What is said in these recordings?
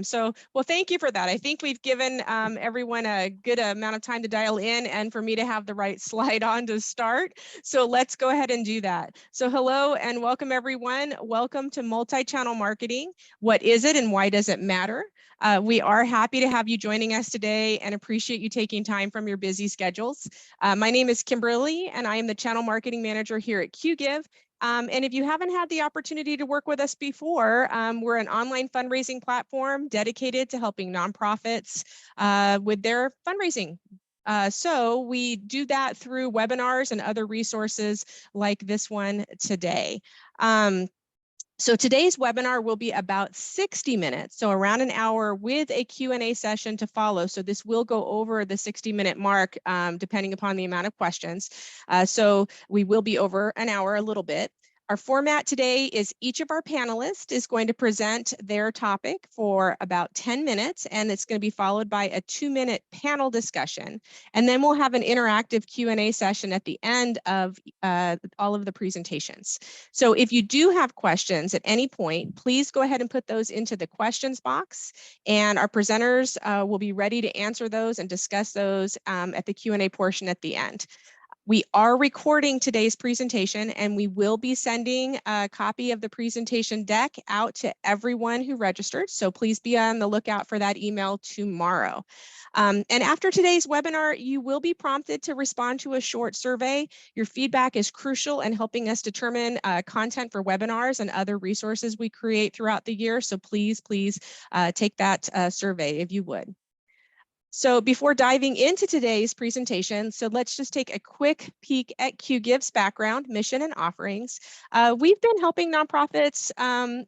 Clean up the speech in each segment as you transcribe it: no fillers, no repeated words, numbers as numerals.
So, well, thank you for that. I think we've given everyone a good amount of time to dial in and for me to have the right slide on to start. So let's go ahead and do that. So hello and welcome everyone. Welcome to Multi-Channel Marketing. What is it and why does it matter? We are happy to have you joining us today and appreciate you taking time from your busy schedules. My name is Kimberly and I am the Channel Marketing Manager here at QGive. And if you haven't had the opportunity to work with us before, we're an online fundraising platform dedicated to helping nonprofits with their fundraising. So we do that through webinars and other resources like this one today. So today's webinar will be about 60 minutes, so around an hour with a Q&A session to follow. So this will go over the 60-minute mark depending upon the amount of questions. So we will be over an hour a little bit. Our format today is each of our panelists is going to present their topic for about 10 minutes, and it's going to be followed by a 2-minute panel discussion. And then we'll have an interactive Q&A session at the end of all of the presentations. So if you do have questions at any point, please go ahead and put those into the questions box, and our presenters will be ready to answer those and discuss those at the Q&A portion at the end. We are recording today's presentation and we will be sending a copy of the presentation deck out to everyone who registered. So please be on the lookout for that email tomorrow. And after today's webinar, you will be prompted to respond to a short survey. Your feedback is crucial in helping us determine content for webinars and other resources we create throughout the year. So please take that survey if you would. So before diving into today's presentation, so let's just take a quick peek at QGive's background, mission, and offerings. We've been helping nonprofits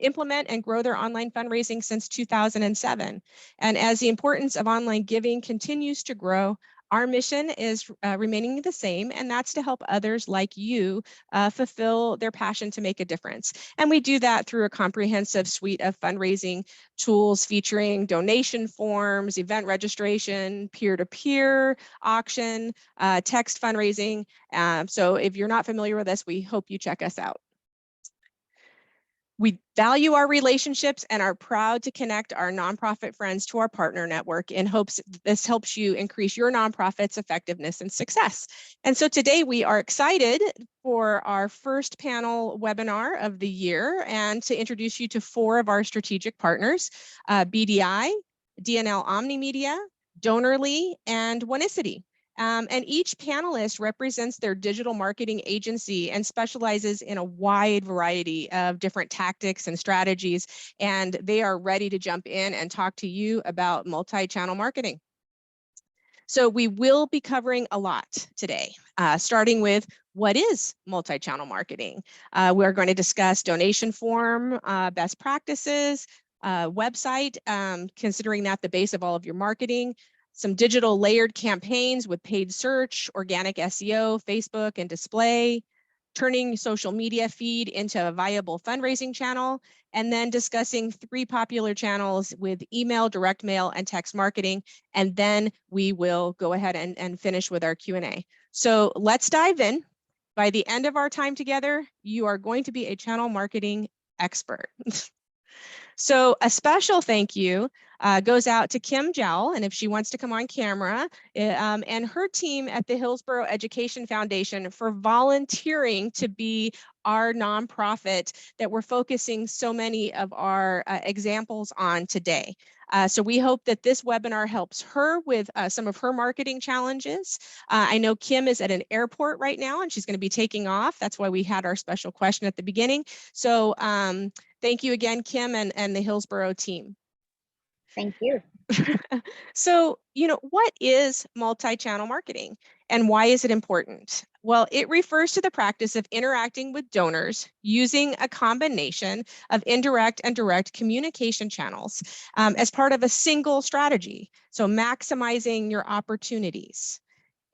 implement and grow their online fundraising since 2007. And as the importance of online giving continues to grow, our mission is remaining the same, and that's to help others like you fulfill their passion to make a difference. And we do that through a comprehensive suite of fundraising tools featuring donation forms, event registration, peer-to-peer auction, text fundraising. So if you're not familiar with us, we hope you check us out. We value our relationships and are proud to connect our nonprofit friends to our partner network in hopes this helps you increase your nonprofit's effectiveness and success. And so today we are excited for our first panel webinar of the year and to introduce you to 4 of our strategic partners, BDI, DNL Omnimedia, Donorly, and Oneicity. And each panelist represents their digital marketing agency and specializes in a wide variety of different tactics and strategies. And they are ready to jump in and talk to you about multi-channel marketing. So we will be covering a lot today, starting with what is multi-channel marketing. We're going to discuss donation form, best practices, website, considering that the base of all of your marketing, some digital layered campaigns with paid search, organic SEO, Facebook and display, turning social media feed into a viable fundraising channel, and then discussing 3 popular channels with email, direct mail, and text marketing. And then we will go ahead and finish with our Q&A. So let's dive in. By the end of our time together, you are going to be a channel marketing expert. So a special thank you goes out to Kim Jowl, and if she wants to come on camera, and her team at the Hillsborough Education Foundation for volunteering to be our nonprofit that we're focusing so many of our examples on today. So we hope that this webinar helps her with some of her marketing challenges. I know Kim is at an airport right now and she's going to be taking off. That's why we had our special question at the beginning. So thank you again, Kim and the Hillsborough team. Thank you. So, what is multi-channel marketing and why is it important? Well, it refers to the practice of interacting with donors using a combination of indirect and direct communication channels as part of a single strategy. So maximizing your opportunities.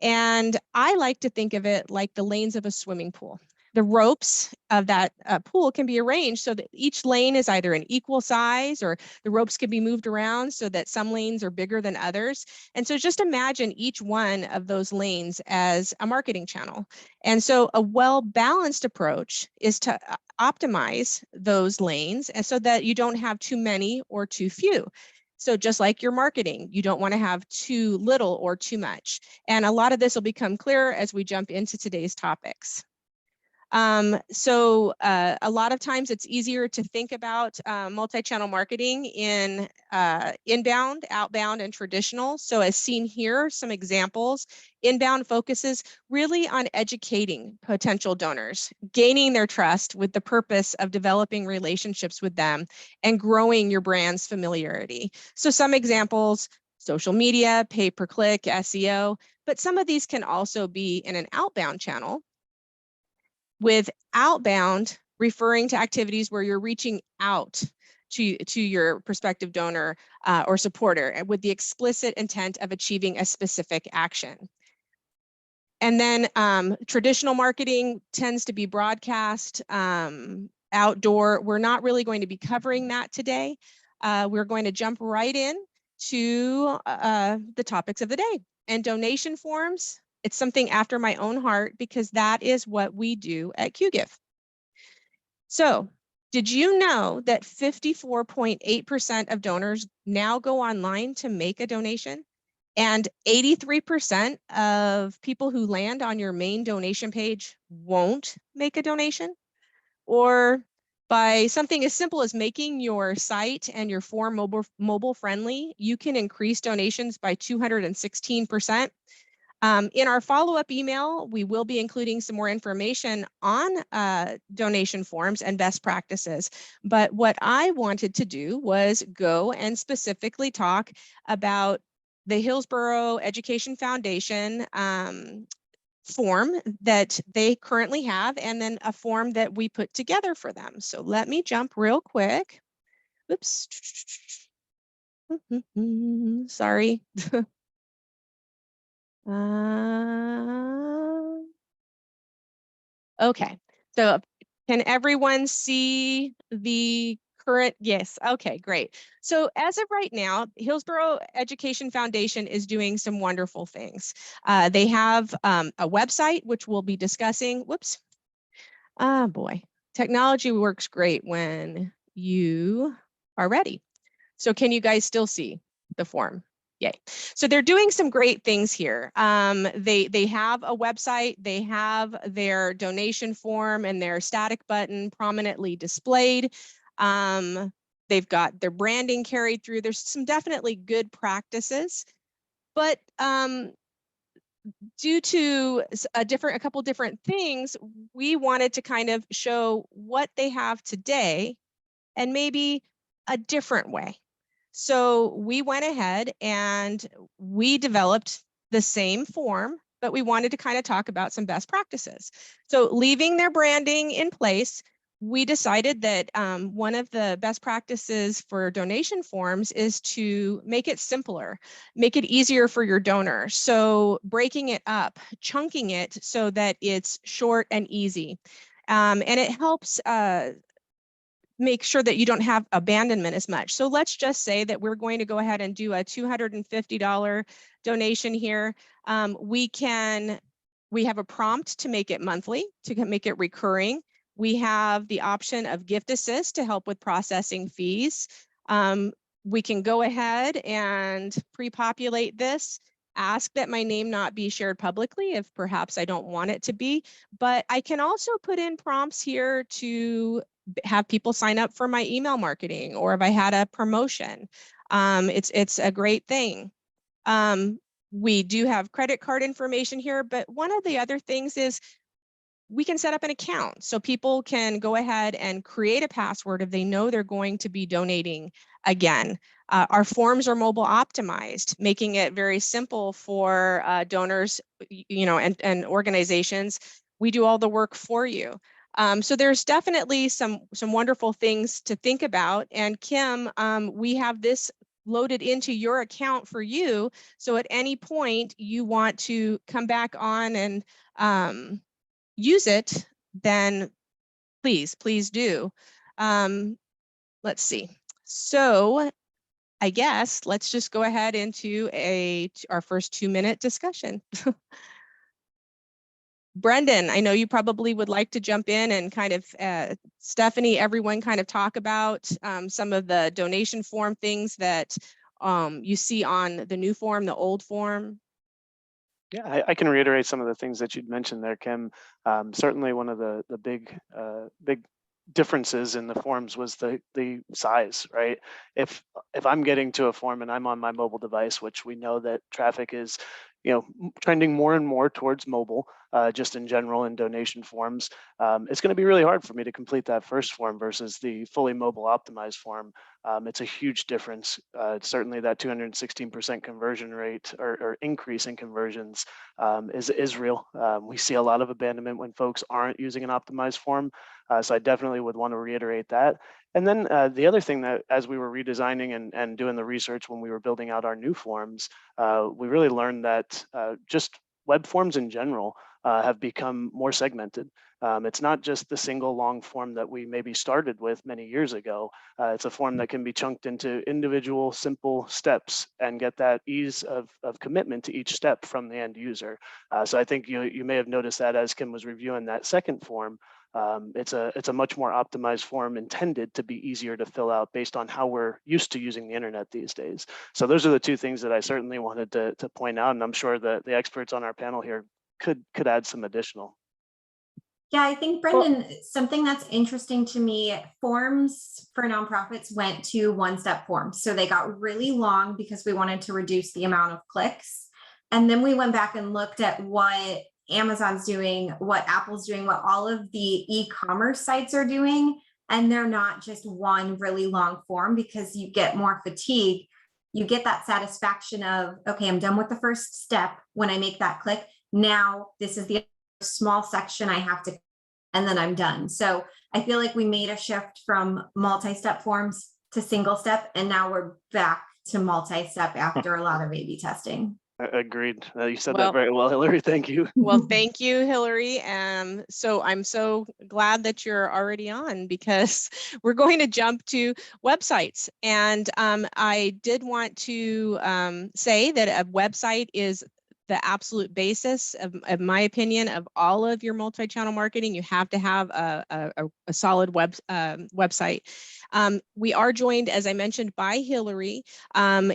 And I like to think of it like the lanes of a swimming pool. The ropes of that pool can be arranged so that each lane is either an equal size, or the ropes can be moved around so that some lanes are bigger than others. And so just imagine each one of those lanes as a marketing channel. And so a well-balanced approach is to optimize those lanes and so that you don't have too many or too few. So just like your marketing, you don't want to have too little or too much. And a lot of this will become clearer as we jump into today's topics. A lot of times it's easier to think about multi-channel marketing in inbound, outbound, and traditional. So as seen here, some examples. Inbound focuses really on educating potential donors, gaining their trust with the purpose of developing relationships with them and growing your brand's familiarity. So some examples: social media, pay-per-click, SEO, but some of these can also be in an outbound channel, with outbound referring to activities where you're reaching out to your prospective donor or supporter with the explicit intent of achieving a specific action. And then traditional marketing tends to be broadcast, outdoor. We're not really going to be covering that today. We're going to jump right in to the topics of the day. And donation forms, it's something after my own heart because that is what we do at QGIF. So did you know that 54.8% of donors now go online to make a donation? And 83% of people who land on your main donation page won't make a donation? Or by something as simple as making your site and your form mobile friendly, you can increase donations by 216%. In our follow-up email, we will be including some more information on donation forms and best practices. But what I wanted to do was go and specifically talk about the Hillsborough Education Foundation form that they currently have, and then a form that we put together for them. So let me jump real quick. Oops. Sorry. Okay, so can everyone see the current? Yes, okay, great. So as of right now, Hillsborough Education Foundation is doing some wonderful things. They have a website, which we'll be discussing. Whoops. Ah, boy. Technology works great when you are ready. So can you guys still see the form? Yay. So they're doing some great things here. They have a website, they have their donation form and their static button prominently displayed. They've got their branding carried through. There's some definitely good practices, but due to a couple different things, we wanted to kind of show what they have today and maybe a different way. So we went ahead and we developed the same form, but we wanted to kind of talk about some best practices. So leaving their branding in place, we decided that one of the best practices for donation forms is to make it simpler, make it easier for your donor. So breaking it up, chunking it so that it's short and easy. And it helps make sure that you don't have abandonment as much. So let's just say that we're going to go ahead and do a $250 donation here. We have a prompt to make it monthly, to make it recurring. We have the option of gift assist to help with processing fees. We can go ahead and pre-populate this, ask that my name not be shared publicly if perhaps I don't want it to be, but I can also put in prompts here to have people sign up for my email marketing, or if I had a promotion. It's a great thing. We do have credit card information here, but one of the other things is we can set up an account so people can go ahead and create a password if they know they're going to be donating again. Our forms are mobile optimized, making it very simple for donors, and organizations. We do all the work for you. So there's definitely some wonderful things to think about. And Kim, we have this loaded into your account for you. So at any point you want to come back on and use it, then please do. Let's see. So I guess let's just go ahead into our first 2-minute discussion. Brendan, I know you probably would like to jump in and kind of, Stephanie, everyone kind of talk about some of the donation form things that you see on the new form, the old form? Yeah, I can reiterate some of the things that you'd mentioned there, Kim. Certainly, one of the big differences in the forms was the size, right? If I'm getting to a form and I'm on my mobile device, which we know that traffic is, trending more and more towards mobile, just in general in donation forms, it's going to be really hard for me to complete that first form versus the fully mobile optimized form. It's a huge difference. Certainly, that 216% conversion rate or increase in conversions is real. We see a lot of abandonment when folks aren't using an optimized form. So I definitely would want to reiterate that. And then the other thing that, as we were redesigning and doing the research when we were building out our new forms, we really learned that just web forms in general have become more segmented. It's not just the single long form that we maybe started with many years ago. It's a form that can be chunked into individual simple steps and get that ease of commitment to each step from the end user. So I think you may have noticed that as Kim was reviewing that second form. It's a much more optimized form intended to be easier to fill out based on how we're used to using the internet these days. So those are the two things that I certainly wanted to point out, and I'm sure that the experts on our panel here could add some additional. Yeah, I think, Brendan, something that's interesting to me, forms for nonprofits went to one-step forms. So they got really long because we wanted to reduce the amount of clicks. And then we went back and looked at what Amazon's doing, what Apple's doing, what all of the e-commerce sites are doing. And they're not just one really long form because you get more fatigue. You get that satisfaction of, okay, I'm done with the first step when I make that click. Now this is the small section I have to, and then I'm done. So I feel like we made a shift from multi-step forms to single step, and now we're back to multi-step after a lot of A/B testing. Agreed. You said that very well, Hillary. Thank you. Well, thank you, Hillary. So I'm so glad that you're already on because we're going to jump to websites. And I did want to say that a website is the absolute basis of my opinion of all of your multi-channel marketing. You have to have a solid website. We are joined, as I mentioned, by Hillary.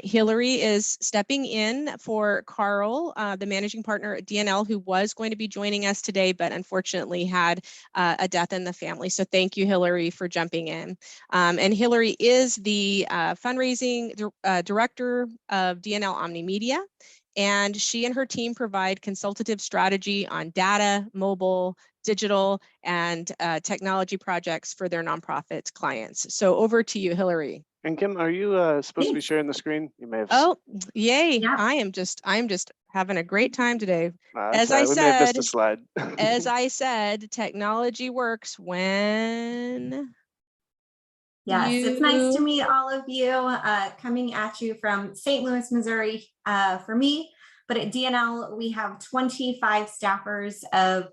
Hillary is stepping in for Carl, the managing partner at DNL, who was going to be joining us today, but unfortunately had a death in the family. So thank you, Hillary, for jumping in. And Hillary is the fundraising director of DNL Omni Media. And she and her team provide consultative strategy on data, mobile, digital, and technology projects for their nonprofit clients. So over to you, Hillary. And Kim, are you supposed to be sharing the screen? You may have. Oh, yay! Yeah. I am just having a great time today. As I said, we may have missed a slide. As I said, technology works when. Yes, it's nice to meet all of you, coming at you from St. Louis, Missouri, for me. But at DNL, we have 25 staffers of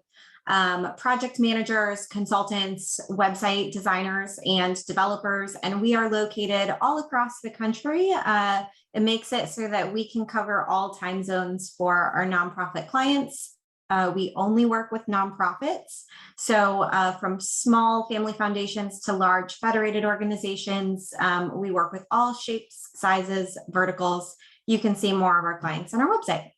project managers, consultants, website designers, and developers, and we are located all across the country. It makes it so that we can cover all time zones for our nonprofit clients. We only work with nonprofits. So from small family foundations to large federated organizations, we work with all shapes, sizes, verticals. You can see more of our clients on our website.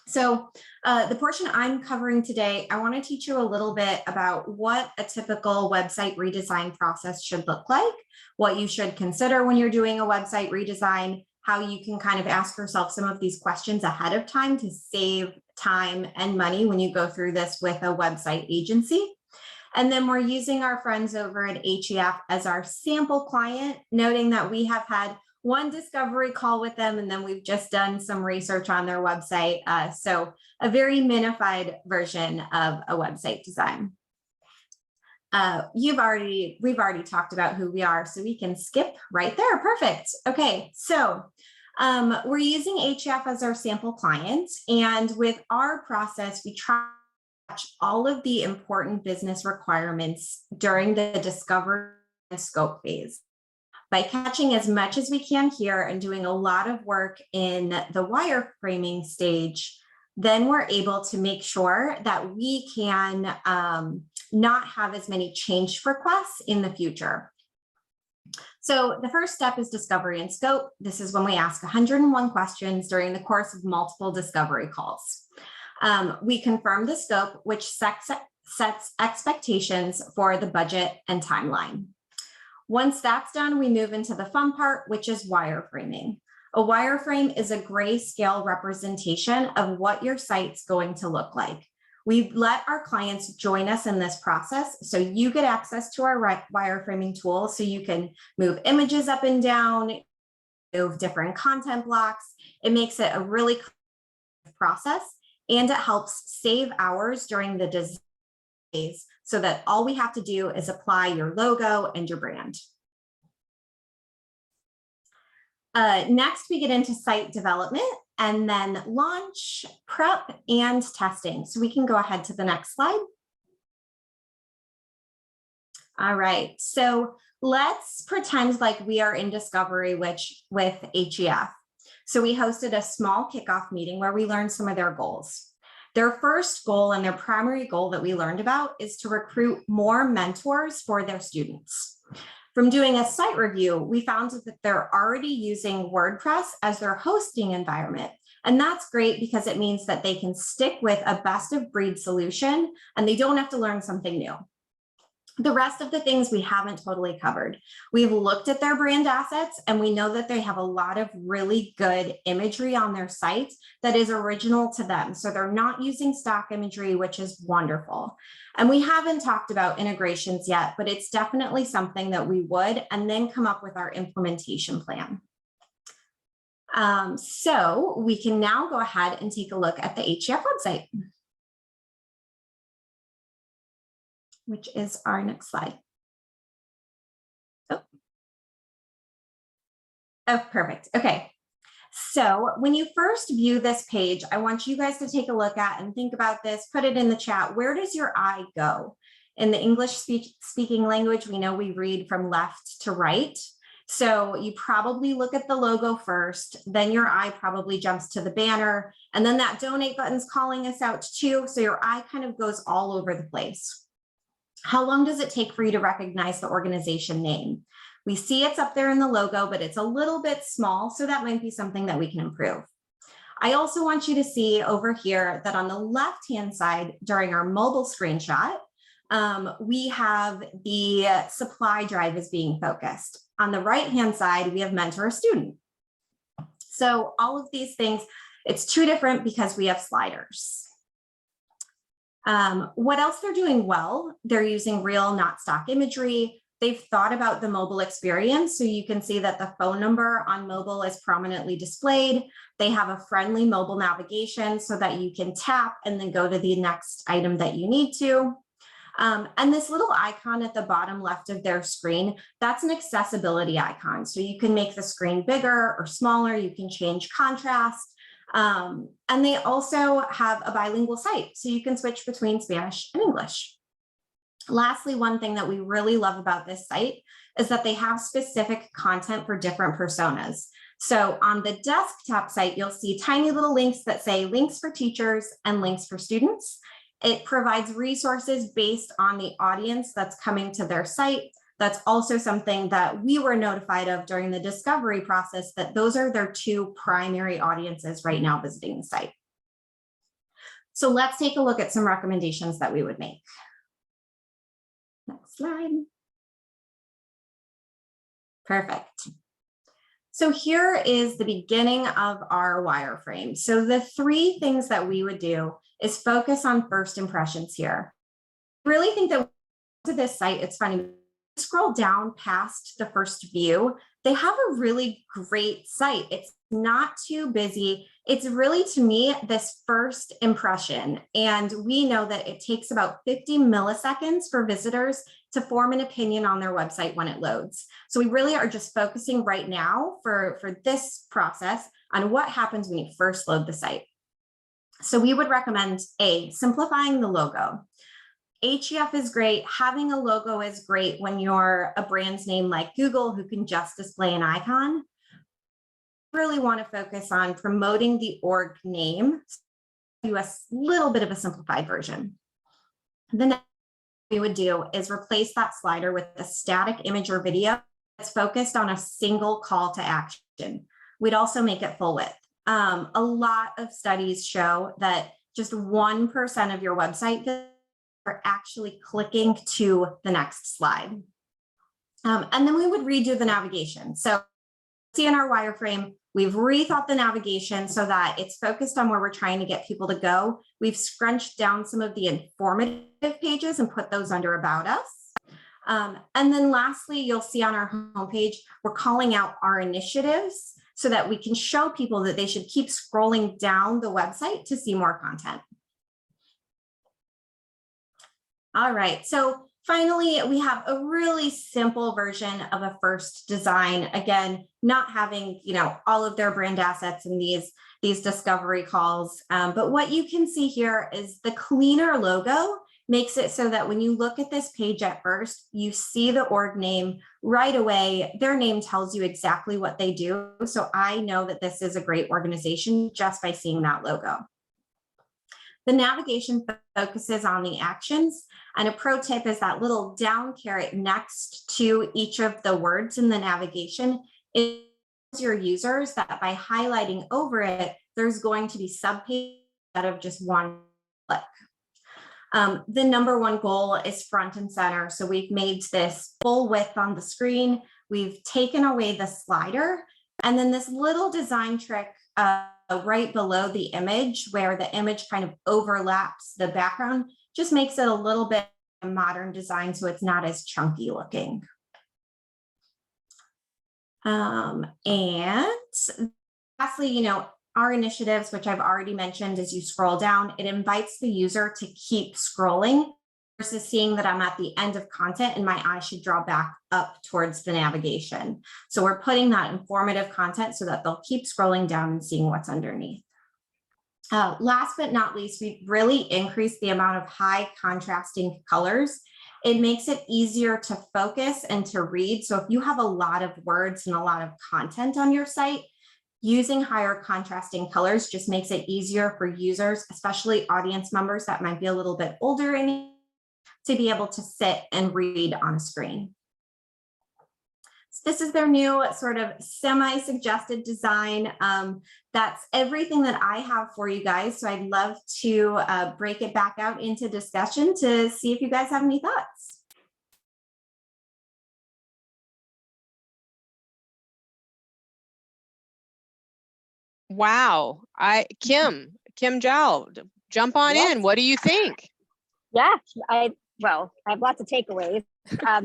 So the portion I'm covering today, I want to teach you a little bit about what a typical website redesign process should look like, what you should consider when you're doing a website redesign, how you can kind of ask yourself some of these questions ahead of time to save time and money when you go through this with a website agency. And then we're using our friends over at HEF as our sample client, noting that we have had one discovery call with them, and then we've just done some research on their website. So a very minified version of a website design. We've already talked about who we are, so we can skip right there. Perfect. Okay, so we're using HEF as our sample client, and with our process, we try to catch all of the important business requirements during the discovery and scope phase. By catching as much as we can here and doing a lot of work in the wireframing stage, then we're able to make sure that we can not have as many change requests in the future. So the first step is discovery and scope. This is when we ask 101 questions during the course of multiple discovery calls. We confirm the scope, which sets expectations for the budget and timeline. Once that's done, we move into the fun part, which is wireframing. A wireframe is a grayscale representation of what your site's going to look like. We let our clients join us in this process, so you get access to our wireframing tool so you can move images up and down, move different content blocks. It makes it a really process, and it helps save hours during the design phase so that all we have to do is apply your logo and your brand. Next, we get into site development and then launch, prep, and testing. So we can go ahead to the next slide. All right, so let's pretend like we are in discovery with HEF. So we hosted a small kickoff meeting where we learned some of their goals. Their first goal and their primary goal that we learned about is to recruit more mentors for their students. From doing a site review, we found that they're already using WordPress as their hosting environment. And that's great because it means that they can stick with a best of breed solution and they don't have to learn something new. The rest of the things we haven't totally covered. We've looked at their brand assets and we know that they have a lot of really good imagery on their site that is original to them. So they're not using stock imagery, which is wonderful. And we haven't talked about integrations yet, but it's definitely something that we would, and then come up with our implementation plan. So we can now go ahead and take a look at the HEF website, which is our next slide. Oh, perfect. Okay. So when you first view this page, I want you guys to take a look at and think about this, put it in the chat. Where does your eye go? In the English speaking language, we know we read from left to right. So you probably look at the logo first, then your eye probably jumps to the banner, and then that donate button's calling us out too. So your eye kind of goes all over the place. How long does it take for you to recognize the organization name? We see it's up there in the logo, but it's a little bit small, so that might be something that we can improve. I also want you to see over here that on the left-hand side during our mobile screenshot, we have the supply drive is being focused. On the right-hand side, we have mentor a student. So all of these things, it's two different because we have sliders. What else they're doing well, they're using real, not stock imagery. They've thought about the mobile experience. So you can see that the phone number on mobile is prominently displayed. They have a friendly mobile navigation so that you can tap and then go to the next item that you need to. And this little icon at the bottom left of their screen, that's an accessibility icon. So you can make the screen bigger or smaller. You can change contrast. And they also have a bilingual site, so you can switch between Spanish and English. Lastly, one thing that we really love about this site is that they have specific content for different personas. So on the desktop site, you'll see tiny little links that say links for teachers and links for students. It provides resources based on the audience that's coming to their site. That's also something that we were notified of during the discovery process, that those are their two primary audiences right now visiting the site. So let's take a look at some recommendations that we would make. Next slide. Perfect. So here is the beginning of our wireframe. So the three things that we would do is focus on first impressions here. I really think that to this site, it's funny, scroll down past the first view, they have a really great site. It's not too busy. It's really, to me, this first impression. And we know that it takes about 50 milliseconds for visitors to form an opinion on their website when it loads. So we really are just focusing right now for this process on what happens when you first load the site. So we would recommend simplifying the logo. HEF is great. Having a logo is great when you're a brand's name like Google, who can just display an icon. Really want to focus on promoting the org name. Do a little bit of a simplified version. The next thing we would do is replace that slider with a static image or video it's focused on a single call to action. We'd also make it full width. A lot of studies show that just 1% of your website are actually clicking to the next slide. And then we would redo the navigation. So see in our wireframe, we've rethought the navigation so that it's focused on where we're trying to get people to go. We've scrunched down some of the informative pages and put those under About Us. And then lastly, you'll see on our homepage, we're calling out our initiatives so that we can show people that they should keep scrolling down the website to see more content. All right, so finally, we have a really simple version of a first design. Again, not having, all of their brand assets in these discovery calls. But what you can see here is the cleaner logo makes it so that when you look at this page at first, you see the org name right away. Their name tells you exactly what they do. So I know that this is a great organization just by seeing that logo. The navigation focuses on the actions, and a pro tip is that little down caret next to each of the words in the navigation is your users that by highlighting over it, there's going to be subpages instead of just one click. The number one goal is front and center. So we've made this full width on the screen. We've taken away the slider, and then this little design trick right below the image where the image kind of overlaps the background just makes it a little bit modern design so it's not as chunky looking. And lastly, our initiatives, which I've already mentioned, as you scroll down, it invites the user to keep scrolling versus seeing that I'm at the end of content and my eye should draw back up towards the navigation. So we're putting that informative content so that they'll keep scrolling down and seeing what's underneath. Last but not least, we really increased the amount of high contrasting colors. It makes it easier to focus and to read. So if you have a lot of words and a lot of content on your site, using higher contrasting colors just makes it easier for users, especially audience members that might be a little bit older in to be able to sit and read on a screen. So this is their new sort of semi-suggested design. That's everything that I have for you guys. So I'd love to break it back out into discussion to see if you guys have any thoughts. Wow. Kim Zhao, jump on in. What do you think? Yeah, I have lots of takeaways.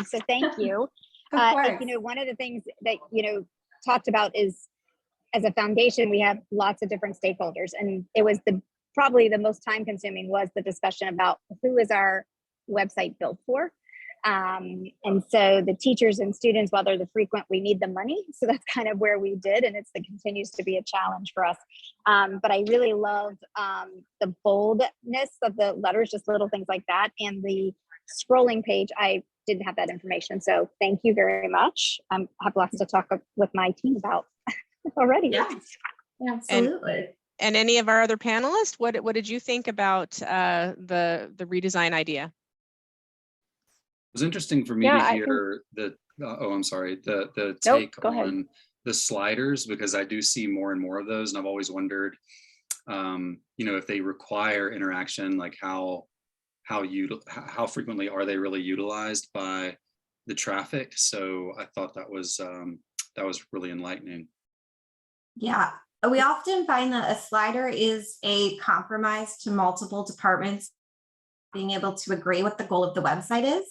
So thank you. One of the things that, talked about is as a foundation, we have lots of different stakeholders, and it was probably the most time consuming was the discussion about who is our website built for. And so the teachers and students, while they're the frequent, we need the money. So that's kind of where we did. And continues to be a challenge for us. But I really love the boldness of the letters, just little things like that. And the scrolling page, I didn't have that information. So thank you very much. I have lots to talk with my team about already. Yeah, absolutely. And any of our other panelists, what did you think about the redesign idea? It was interesting for me to hear the take on the sliders, because I do see more and more of those, and I've always wondered, if they require interaction, like how frequently are they really utilized by the traffic? So I thought that was really enlightening. Yeah, we often find that a slider is a compromise to multiple departments being able to agree what the goal of the website is.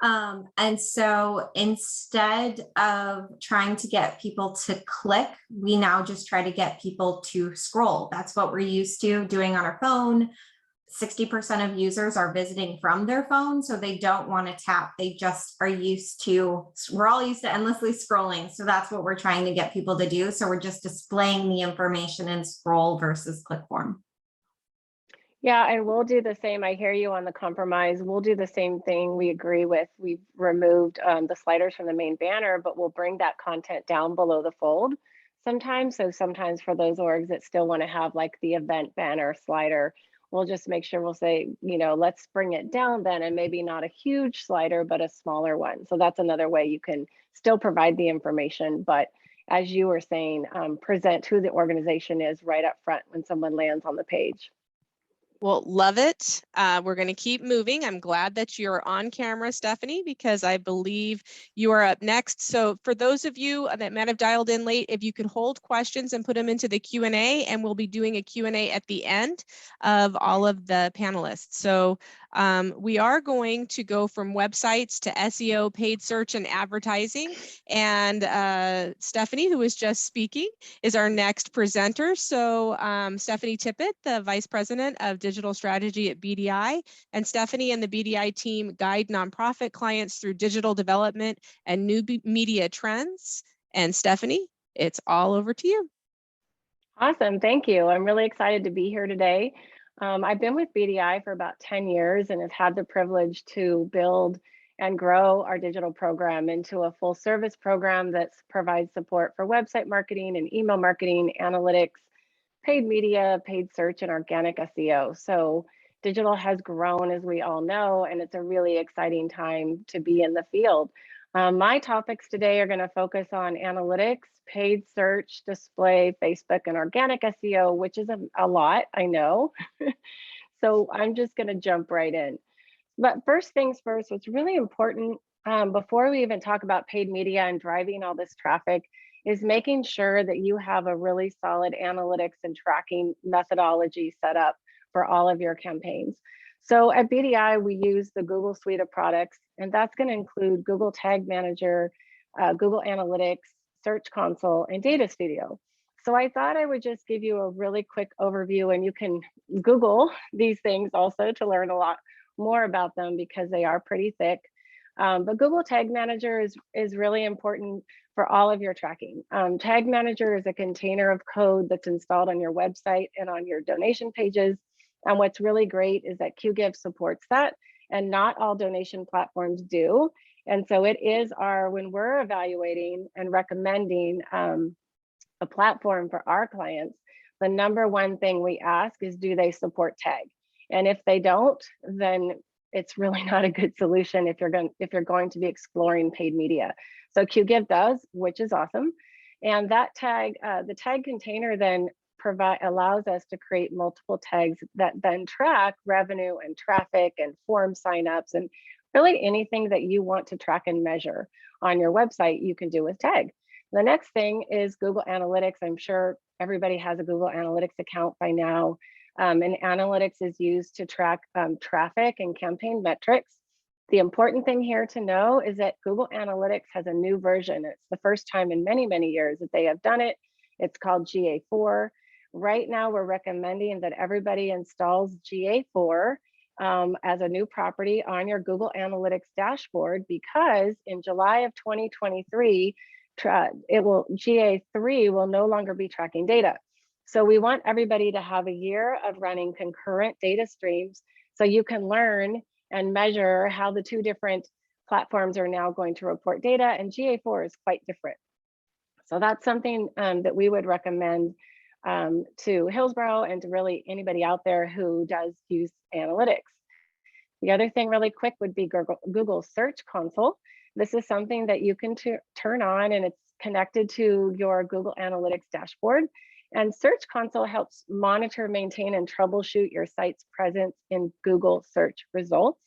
And so instead of trying to get people to click, we now just try to get people to scroll. That's what we're used to doing on our phone. 60% of users are visiting from their phone, so they don't want to tap. They just are we're all used to endlessly scrolling. So that's what we're trying to get people to do. So we're just displaying the information in scroll versus click form. Yeah, and we'll do the same. I hear you on the compromise. We'll do the same thing. We agree with, we've removed the sliders from the main banner, but we'll bring that content down below the fold sometimes. So sometimes for those orgs that still want to have like the event banner slider, we'll just make sure we'll say, you know, let's bring it down then, and maybe not a huge slider, but a smaller one. So that's another way you can still provide the information, but as you were saying, present who the organization is right up front when someone lands on the page. Well, love it. We're going to keep moving. I'm glad that you're on camera, Stephanie, because I believe you are up next. So for those of you that might have dialed in late, if you could hold questions and put them into the Q&A, and we'll be doing a Q&A at the end of all of the panelists. So we are going to go from websites to SEO, paid search, and advertising. And Stephanie, who was just speaking, is our next presenter. So Stephanie Tippett, the Vice President of Digital Strategy at BDI, and Stephanie and the BDI team guide nonprofit clients through digital development and new media trends. And Stephanie, it's all over to you. Awesome, thank you. I'm really excited to be here today. I've been with BDI for about 10 years and have had the privilege to build and grow our digital program into a full service program that provides support for website marketing and email marketing, analytics, paid media, paid search, and organic SEO. So digital has grown, as we all know, and it's a really exciting time to be in the field. My topics today are going to focus on analytics, paid search, display, Facebook, and organic SEO, which is a lot, I know. So I'm just going to jump right in. But first things first, what's really important before we even talk about paid media and driving all this traffic is making sure that you have a really solid analytics and tracking methodology set up for all of your campaigns. So at BDI, we use the Google suite of products, and that's going to include Google Tag Manager, Google Analytics, Search Console, and Data Studio. So I thought I would just give you a really quick overview, and you can Google these things also to learn a lot more about them because they are pretty thick. But Google Tag Manager is really important for all of your tracking. Tag Manager is a container of code that's installed on your website and on your donation pages. And what's really great is that QGIF supports that, and not all donation platforms do. And so it is when we're evaluating and recommending a platform for our clients, the number one thing we ask is, do they support tag? And if they don't, then it's really not a good solution if you're going to be exploring paid media. So QGIF does, which is awesome. And that tag, the tag container then allows us to create multiple tags that then track revenue and traffic and form signups and really anything that you want to track and measure on your website, you can do with tag. The next thing is Google Analytics. I'm sure everybody has a Google Analytics account by now. And analytics is used to track traffic and campaign metrics. The important thing here to know is that Google Analytics has a new version. It's the first time in many, many years that they have done it. It's called GA4. Right now, we're recommending that everybody installs GA4 as a new property on your Google Analytics dashboard, because in July of 2023, GA3 will no longer be tracking data. So we want everybody to have a year of running concurrent data streams so you can learn and measure how the two different platforms are now going to report data, and GA4 is quite different. So that's something that we would recommend to Hillsborough and to really anybody out there who does use analytics. The other thing really quick would be Google Search Console. This is something that you can turn on, and it's connected to your Google Analytics dashboard. And Search Console helps monitor, maintain, and troubleshoot your site's presence in Google search results.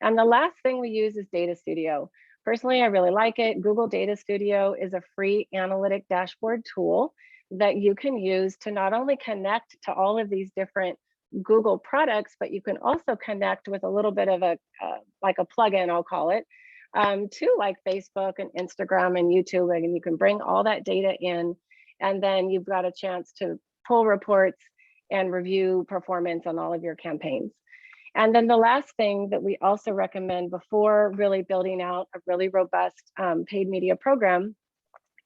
And the last thing we use is Data Studio. Personally, I really like it. Google Data Studio is a free analytic dashboard tool that you can use to not only connect to all of these different Google products, but you can also connect with a little bit of like a plugin, I'll call it, to like Facebook and Instagram and YouTube, and you can bring all that data in, and then you've got a chance to pull reports and review performance on all of your campaigns. And then the last thing that we also recommend before really building out a really robust paid media program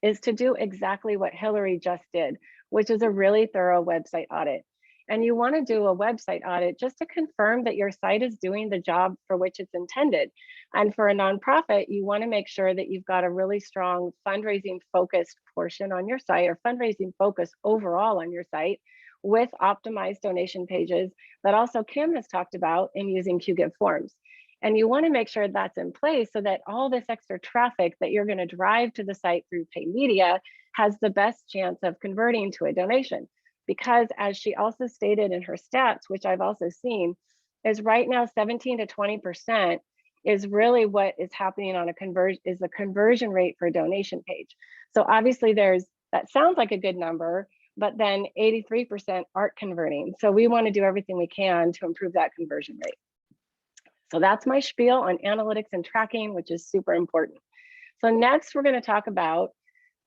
is to do exactly what Hillary just did, which is a really thorough website audit. And you want to do a website audit just to confirm that your site is doing the job for which it's intended. And for a nonprofit, you want to make sure that you've got a really strong fundraising focused portion on your site, or fundraising focus overall on your site, with optimized donation pages that also Kim has talked about in using QGIve forms. And you want to make sure that's in place so that all this extra traffic that you're going to drive to the site through paid media has the best chance of converting to a donation. Because as she also stated in her stats, which I've also seen, is right now 17 to 20% is really what is happening on a conversion rate for a donation page. So obviously that sounds like a good number, but then 83% aren't converting. So we want to do everything we can to improve that conversion rate. So that's my spiel on analytics and tracking, which is super important. So next we're going to talk about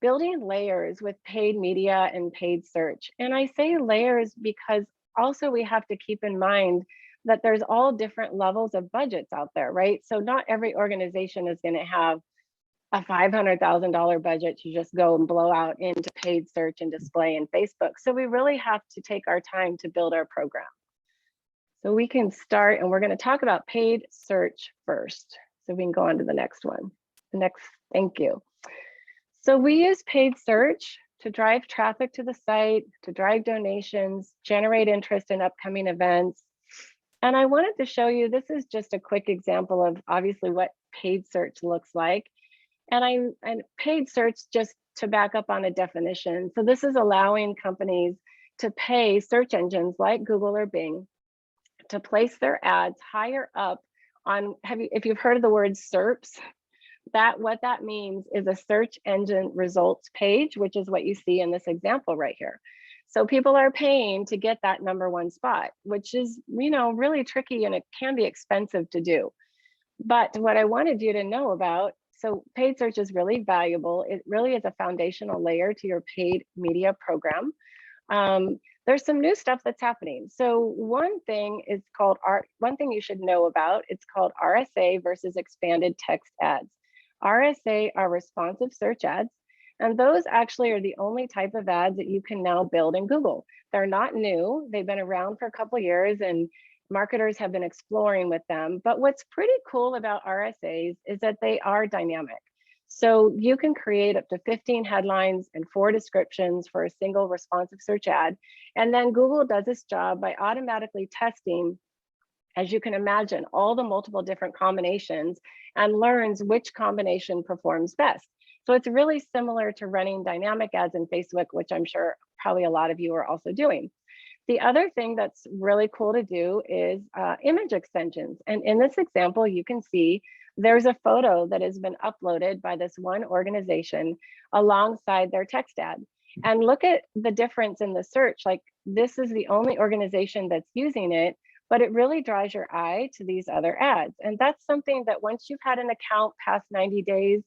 building layers with paid media and paid search. And I say layers because also we have to keep in mind that there's all different levels of budgets out there, right? So not every organization is going to have a $500,000 budget to just go and blow out into paid search and display in Facebook. So we really have to take our time to build our program. So we can start, and we're going to talk about paid search first. So we can go on to the next one. Thank you. So we use paid search to drive traffic to the site, to drive donations, generate interest in upcoming events. And I wanted to show you, this is just a quick example of obviously what paid search looks like. And paid search, just to back up on a definition. So this is allowing companies to pay search engines like Google or Bing to place their ads higher up on, if you've heard of the word SERPs, what that means is a search engine results page, which is what you see in this example right here. So people are paying to get that #1 spot, which is, really tricky, and it can be expensive to do. But what I wanted you to know about, so paid search is really valuable. It really is a foundational layer to your paid media program. There's some new stuff that's happening. So one thing you should know about, it's called RSA versus expanded text ads. RSA are responsive search ads, and those actually are the only type of ads that you can now build in Google. They're not new. They've been around for a couple of years, and marketers have been exploring with them. But what's pretty cool about RSAs is that they are dynamic. So you can create up to 15 headlines and 4 descriptions for a single responsive search ad. And then Google does its job by automatically testing, as you can imagine, all the multiple different combinations and learns which combination performs best. So it's really similar to running dynamic ads in Facebook, which I'm sure probably a lot of you are also doing. The other thing that's really cool to do is image extensions. And in this example, you can see there's a photo that has been uploaded by this one organization alongside their text ad. And look at the difference in the search. Like, this is the only organization that's using it, but it really draws your eye to these other ads. And that's something that once you've had an account past 90 days,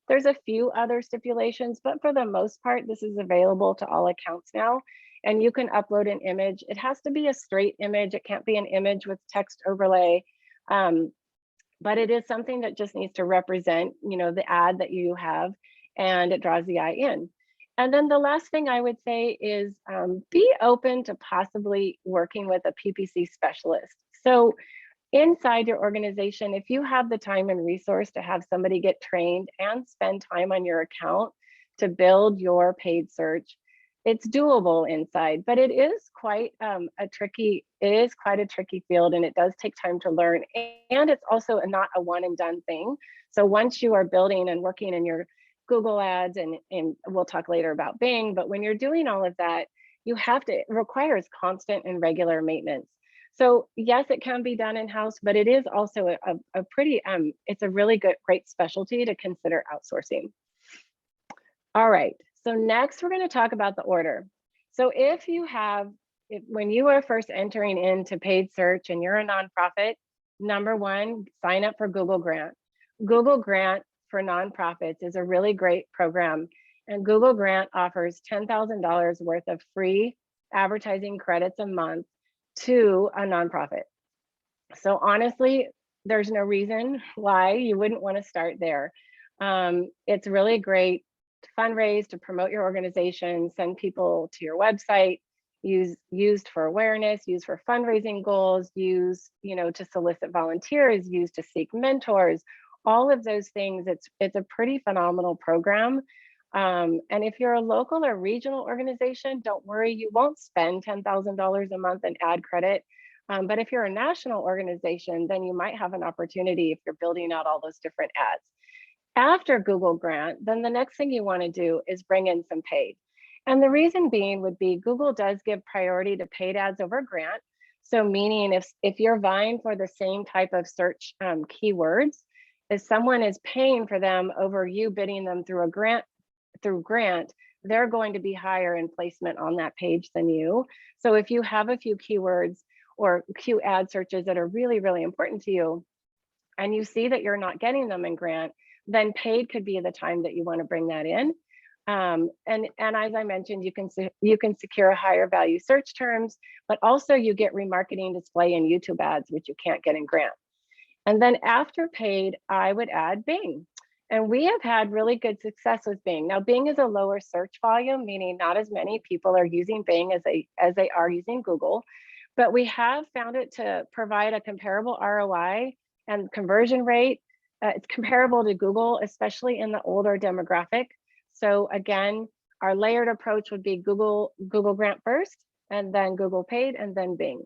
there's a few other stipulations, but for the most part, this is available to all accounts now. And you can upload an image. It has to be a straight image. It can't be an image with text overlay. But it is something that just needs to represent, the ad that you have, and it draws the eye in. And then the last thing I would say is be open to possibly working with a PPC specialist. So inside your organization, if you have the time and resource to have somebody get trained and spend time on your account to build your paid search, it's doable inside, but it is quite a tricky field, and it does take time to learn. And it's also not a one and done thing. So once you are building and working in your Google ads, and we'll talk later about Bing, but when you're doing all of that, it requires constant and regular maintenance. So yes, it can be done in-house, but it is also a pretty, it's a really great specialty to consider outsourcing. All right. So next, we're going to talk about the order. So when you are first entering into paid search and you're a nonprofit, #1, sign up for Google Grant. Google Grant for nonprofits is a really great program. And Google Grant offers $10,000 worth of free advertising credits a month to a nonprofit. So honestly, there's no reason why you wouldn't want to start there. It's really great to fundraise, to promote your organization, send people to your website, used for awareness, used for fundraising goals, used, to solicit volunteers, used to seek mentors, all of those things. It's a pretty phenomenal program. And if you're a local or regional organization, don't worry, you won't spend $10,000 a month in ad credit. But if you're a national organization, then you might have an opportunity if you're building out all those different ads. After Google Grant, then the next thing you want to do is bring in some paid. And the reason being would be Google does give priority to paid ads over grant. So meaning if you're vying for the same type of search keywords, if someone is paying for them over you bidding them through grant, they're going to be higher in placement on that page than you. So if you have a few keywords or Q ad searches that are really, really important to you, and you see that you're not getting them in grant, then paid could be the time that you want to bring that in. And as I mentioned, you can secure higher value search terms, but also you get remarketing, display, and YouTube ads, which you can't get in grant. And then after paid, I would add Bing. And we have had really good success with Bing. Now, Bing is a lower search volume, meaning not as many people are using Bing as they are using Google, but we have found it to provide a comparable ROI and conversion rate. It's comparable to Google, especially in the older demographic. So again, our layered approach would be Google Grant first, and then Google Paid, and then Bing.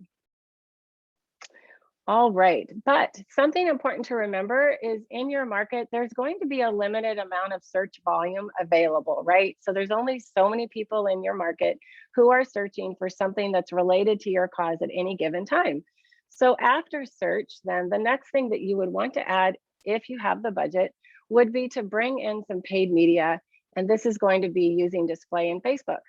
All right, but something important to remember is in your market, there's going to be a limited amount of search volume available, right? So there's only so many people in your market who are searching for something that's related to your cause at any given time. So after search, then the next thing that you would want to add, if you have the budget, would be to bring in some paid media. And this is going to be using display in Facebook.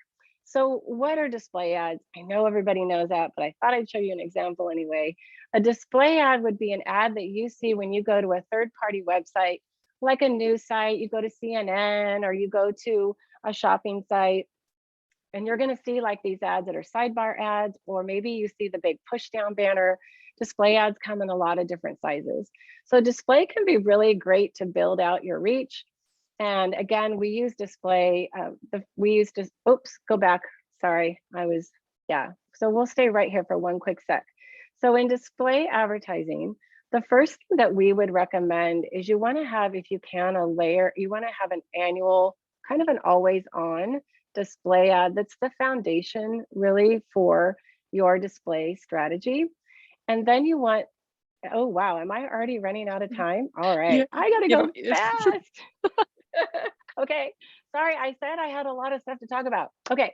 So what are display ads? I know everybody knows that, but I thought I'd show you an example anyway. A display ad would be an ad that you see when you go to a third-party website, like a news site, you go to CNN or you go to a shopping site, and you're gonna see like these ads that are sidebar ads, or maybe you see the big push down banner. Display ads come in a lot of different sizes. So display can be really great to build out your reach. And again, we use display, oops, go back, sorry, so we'll stay right here for one quick sec. So in display advertising, the first thing that we would recommend is you wanna have, if you can, you wanna have an annual, kind of an always on display ad that's the foundation really for your display strategy. And then you want, oh wow, am I already running out of time? All right, yeah, I gotta go fast. Okay, sorry, I said I had a lot of stuff to talk about. Okay,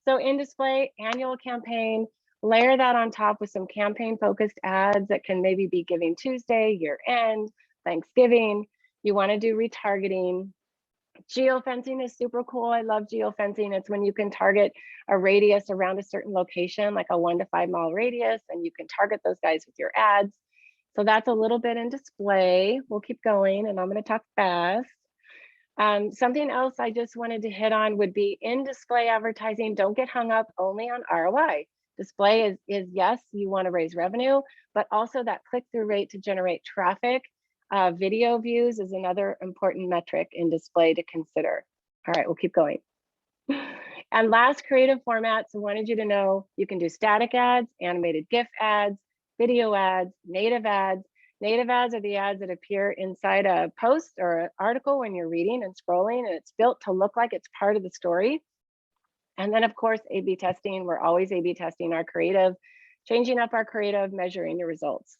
so in display, annual campaign, layer that on top with some campaign focused ads that can maybe be Giving Tuesday, year end, Thanksgiving. You wanna do retargeting. Geofencing is super cool. I love geofencing. It's when you can target a radius around a certain location, like a 1 to 5 mile radius, and you can target those guys with your ads. So that's a little bit in display. We'll keep going, and I'm going to talk fast. Something else I just wanted to hit on would be in display advertising, don't get hung up only on ROI. Display is yes, you want to raise revenue, but also that click-through rate to generate traffic. Video views is another important metric in display to consider. All right, we'll keep going. And last, creative formats. I wanted you to know you can do static ads, animated GIF ads, video ads, native ads. Native ads are the ads that appear inside a post or an article when you're reading and scrolling, and it's built to look like it's part of the story. And then of course, A/B testing. We're always A/B testing our creative, changing up our creative, measuring the results.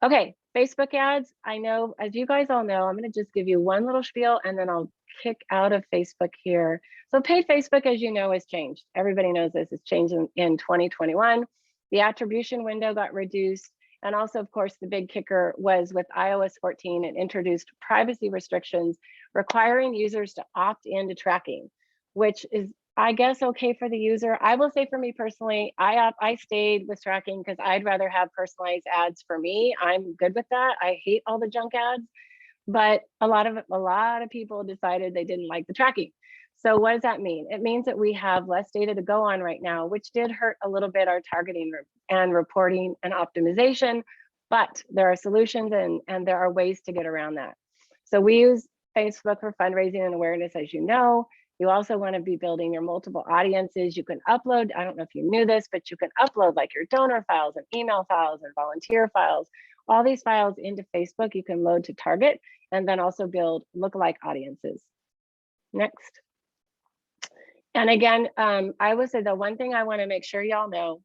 Okay, Facebook ads. I know, as you guys all know, I'm going to just give you one little spiel and then I'll kick out of Facebook here. So paid Facebook, as you know, has changed. Everybody knows this. It's changed in 2021. The attribution window got reduced. And also, of course, the big kicker was with iOS 14, it introduced privacy restrictions requiring users to opt into tracking, which is, I guess, okay for the user. I will say for me personally, I stayed with tracking because I'd rather have personalized ads for me. I'm good with that. I hate all the junk ads, but a lot of people decided they didn't like the tracking. So what does that mean? It means that we have less data to go on right now, which did hurt a little bit our targeting and reporting and optimization, but there are solutions and there are ways to get around that. So we use Facebook for fundraising and awareness, as you know. You also want to be building your multiple audiences. You can upload, I don't know if you knew this, but you can upload like your donor files and email files and volunteer files, all these files into Facebook you can load to target and then also build lookalike audiences. Next. And again, I would say the one thing I want to make sure y'all know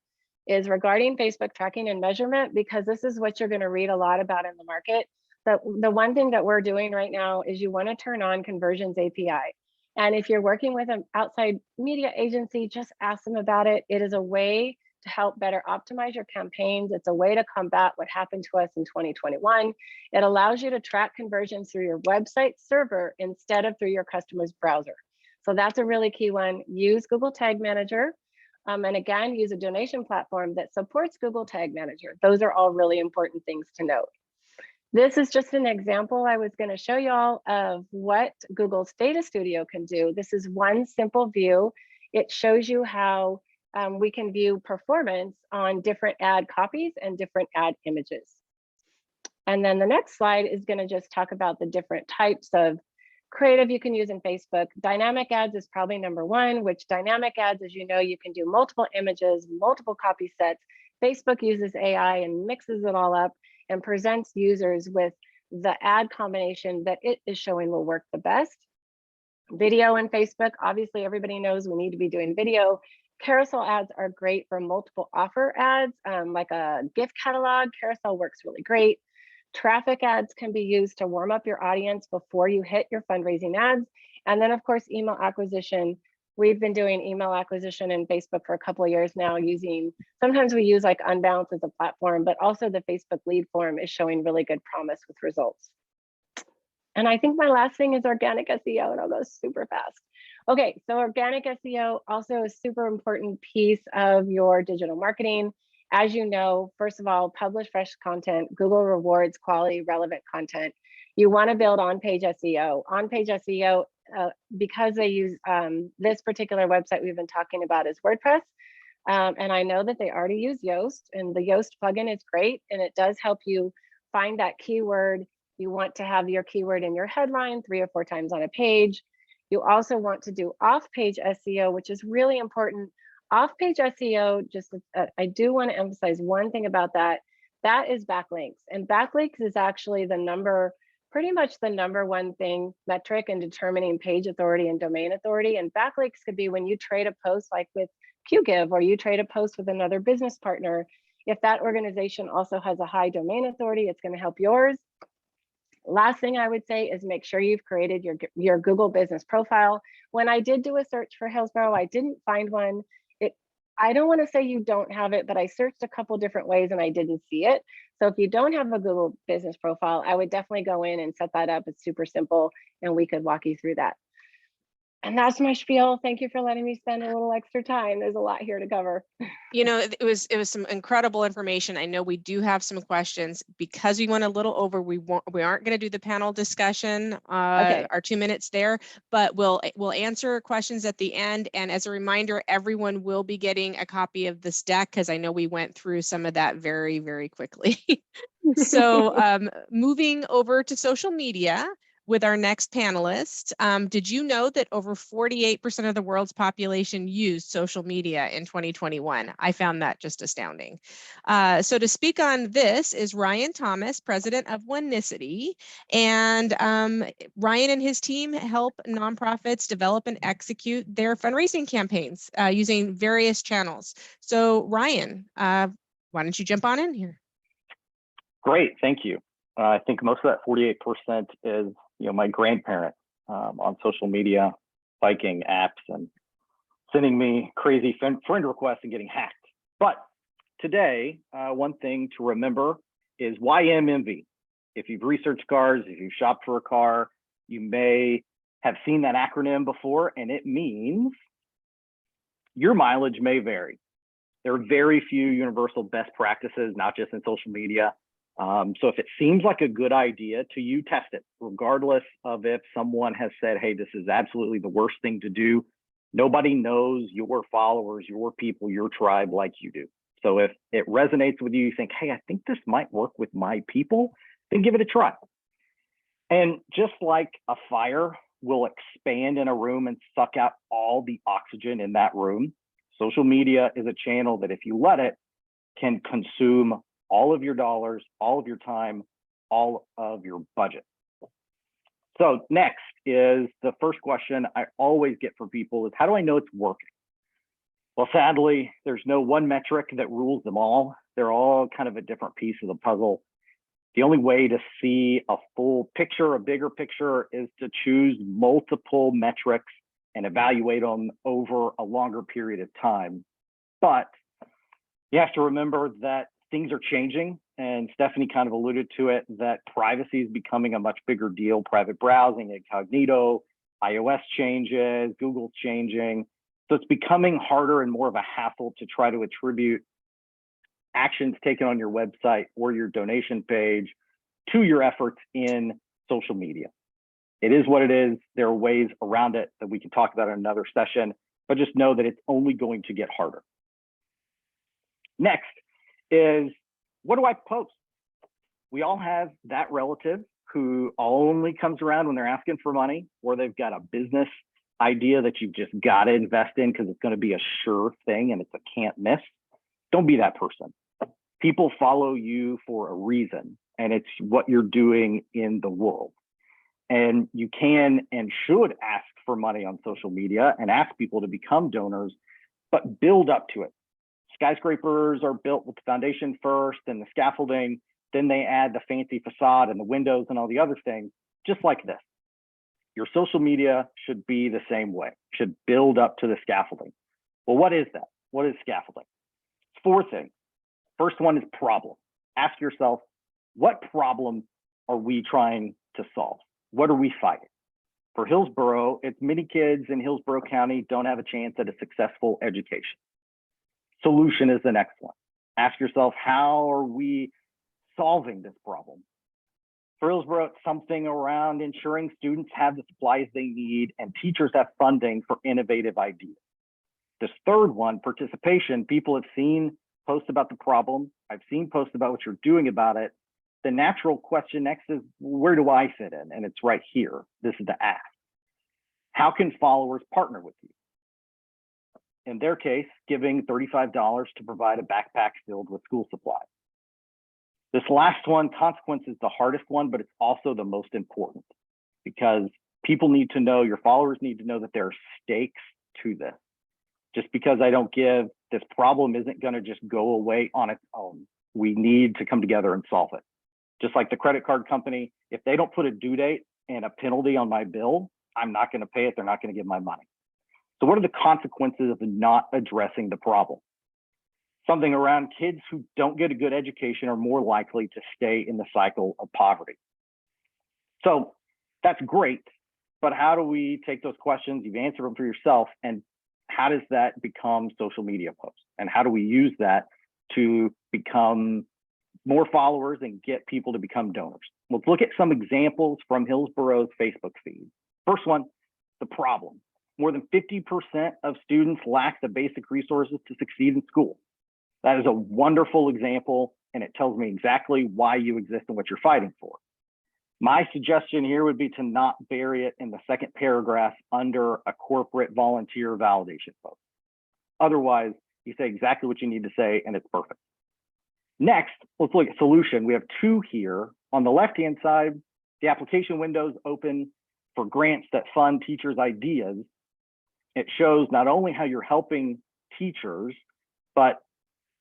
is regarding Facebook tracking and measurement, because this is what you're going to read a lot about in the market. The one thing that we're doing right now is you want to turn on Conversions API. And if you're working with an outside media agency, just ask them about it. It is a way to help better optimize your campaigns. It's a way to combat what happened to us in 2021. It allows you to track conversions through your website server instead of through your customer's browser. So that's a really key one. Use Google Tag Manager. And again, use a donation platform that supports Google Tag Manager. Those are all really important things to note. This is just an example I was going to show y'all of what Google's Data Studio can do. This is one simple view. It shows you how we can view performance on different ad copies and different ad images. And then the next slide is going to just talk about the different types of creative you can use in Facebook. Dynamic ads is probably number one, which dynamic ads, as you know, you can do multiple images, multiple copy sets. Facebook uses AI and mixes it all up and presents users with the ad combination that it is showing will work the best. Video in Facebook, obviously everybody knows we need to be doing video. Carousel ads are great for multiple offer ads, like a gift catalog. Carousel works really great. Traffic ads can be used to warm up your audience before you hit your fundraising ads. And then of course, email acquisition. We've been doing email acquisition in Facebook for a couple of years now using, sometimes we use like Unbounce as a platform, but also the Facebook lead form is showing really good promise with results. And I think my last thing is organic SEO, and I'll go super fast. Okay, so organic SEO also a super important piece of your digital marketing. As you know, first of all, publish fresh content. Google rewards quality, relevant content. You want to build on-page SEO. On-page SEO, because they use this particular website we've been talking about is WordPress. And I know that they already use Yoast, and the Yoast plugin is great, and it does help you find that keyword. You want to have your keyword in your headline 3 or 4 times on a page. You also want to do off-page SEO, which is really important. Off-page SEO, just I do want to emphasize one thing about that. That is backlinks, and backlinks is actually pretty much the number one thing metric in determining page authority and domain authority. And backlinks could be when you trade a post like with QGive, or you trade a post with another business partner. If that organization also has a high domain authority, it's going to help yours. Last thing I would say is make sure you've created your Google business profile. When I did do a search for Hillsborough, I didn't find one. I don't want to say you don't have it, but I searched a couple different ways and I didn't see it. So if you don't have a Google business profile, I would definitely go in and set that up. It's super simple and we could walk you through that. And that's my spiel. Thank you for letting me spend a little extra time. There's a lot here to cover. You know, it was some incredible information. I know we do have some questions. Because we went a little over, we aren't going to do the panel discussion, Okay. our 2 minutes there, but we'll answer questions at the end. And as a reminder, everyone will be getting a copy of this deck, because I know we went through some of that very, very quickly. So moving over to social media with our next panelist. Did you know that over 48% of the world's population used social media in 2021? I found that just astounding. So to speak on this is Ryan Thomas, president of Oneicity. And Ryan and his team help nonprofits develop and execute their fundraising campaigns using various channels. So Ryan, why don't you jump on in here? Great, thank you. I think most of that 48% is my grandparents on social media, liking apps and sending me crazy friend requests and getting hacked. But today, one thing to remember is YMMV. If you've researched cars, if you've shopped for a car, you may have seen that acronym before, and it means your mileage may vary. There are very few universal best practices, not just in social media. So if it seems like a good idea to you, test it, regardless of if someone has said, hey, this is absolutely the worst thing to do. Nobody knows your followers, your people, your tribe like you do. So if it resonates with you, you think, hey, I think this might work with my people, then give it a try. And just like a fire will expand in a room and suck out all the oxygen in that room, social media is a channel that if you let it, can consume all of your dollars, all of your time, all of your budget. So next is the first question I always get for people is, how do I know it's working? Well, sadly, there's no one metric that rules them all. They're all kind of a different piece of the puzzle. The only way to see a full picture, a bigger picture, is to choose multiple metrics and evaluate them over a longer period of time. But you have to remember that things are changing, and Stephanie kind of alluded to it, that privacy is becoming a much bigger deal. Private browsing, incognito, iOS changes, Google's changing. So it's becoming harder and more of a hassle to try to attribute actions taken on your website or your donation page to your efforts in social media. It is what it is. There are ways around it that we can talk about in another session, but just know that it's only going to get harder. Next is, what do I post? We all have that relative who only comes around when they're asking for money, or they've got a business idea that you've just got to invest in because it's going to be a sure thing and it's a can't miss. Don't be that person. People follow you for a reason, and it's what you're doing in the world. And you can and should ask for money on social media and ask people to become donors, but build up to it. Skyscrapers are built with the foundation first and the scaffolding, then they add the fancy facade and the windows and all the other things, just like this. Your social media should be the same way, should build up to the scaffolding. Well, what is that? What is scaffolding? It's 4 things. First one is problem. Ask yourself, what problem are we trying to solve? What are we fighting? For Hillsborough, it's many kids in Hillsborough County don't have a chance at a successful education. Solution is the next one. Ask yourself, how are we solving this problem? For Hillsborough, it's something around ensuring students have the supplies they need and teachers have funding for innovative ideas. This third one, participation, people have seen posts about the problem. I've seen posts about what you're doing about it. The natural question next is, where do I fit in? And it's right here. This is the ask. How can followers partner with you? In their case, giving $35 to provide a backpack filled with school supplies. This last one, consequence, is the hardest one, but it's also the most important, because people need to know, your followers need to know that there are stakes to this. Just because I don't give, this problem isn't going to just go away on its own. We need to come together and solve it. Just like the credit card company, if they don't put a due date and a penalty on my bill, I'm not going to pay it. They're not going to give my money. So what are the consequences of not addressing the problem? Something around kids who don't get a good education are more likely to stay in the cycle of poverty. So that's great, but how do we take those questions? You've answered them for yourself, and how does that become social media posts? And how do we use that to become more followers and get people to become donors? Let's look at some examples from Hillsborough's Facebook feed. First one, the problem. More than 50% of students lack the basic resources to succeed in school. That is a wonderful example, and it tells me exactly why you exist and what you're fighting for. My suggestion here would be to not bury it in the second paragraph under a corporate volunteer validation post. Otherwise, you say exactly what you need to say, and it's perfect. Next, let's look at solution. We have 2 here. On the left-hand side, the application window is open for grants that fund teachers' ideas. It shows not only how you're helping teachers, but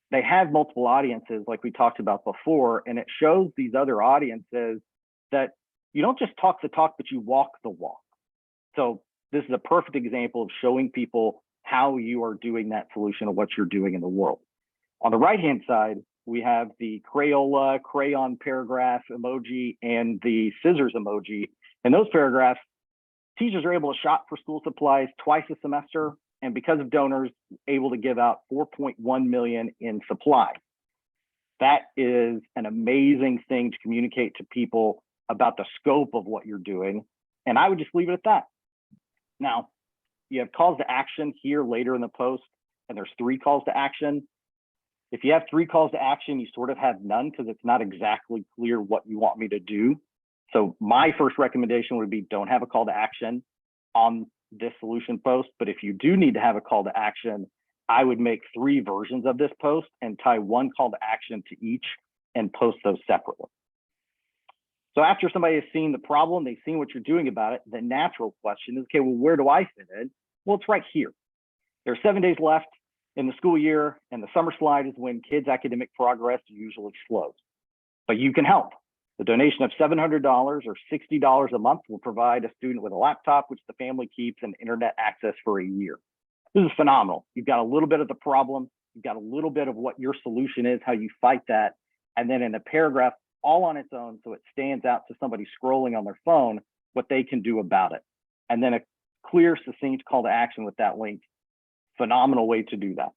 they have multiple audiences like we talked about before, and it shows these other audiences that you don't just talk the talk, but you walk the walk. So this is a perfect example of showing people how you are doing that solution of what you're doing in the world. On the right-hand side, we have the Crayola, crayon paragraph emoji, and the scissors emoji. In those paragraphs, teachers are able to shop for school supplies twice a semester, and because of donors, able to give out $4.1 million in supplies. That is an amazing thing to communicate to people about the scope of what you're doing. And I would just leave it at that. Now, you have calls to action here later in the post, and there's 3 calls to action. If you have 3 calls to action, you sort of have none because it's not exactly clear what you want me to do. So my first recommendation would be, don't have a call to action on this solution post. But if you do need to have a call to action, I would make 3 versions of this post and tie 1 call to action to each and post those separately. So after somebody has seen the problem, they've seen what you're doing about it, the natural question is, okay, well, where do I fit in? Well, it's right here. There are 7 days left in the school year, and the summer slide is when kids' academic progress usually slows. But you can help. The donation of $700 or $60 a month will provide a student with a laptop, which the family keeps, and internet access for a year. This is phenomenal. You've got a little bit of the problem, you've got a little bit of what your solution is, how you fight that, and then in a paragraph all on its own, so it stands out to somebody scrolling on their phone, what they can do about it. And then a clear, succinct call to action with that link. Phenomenal way to do that.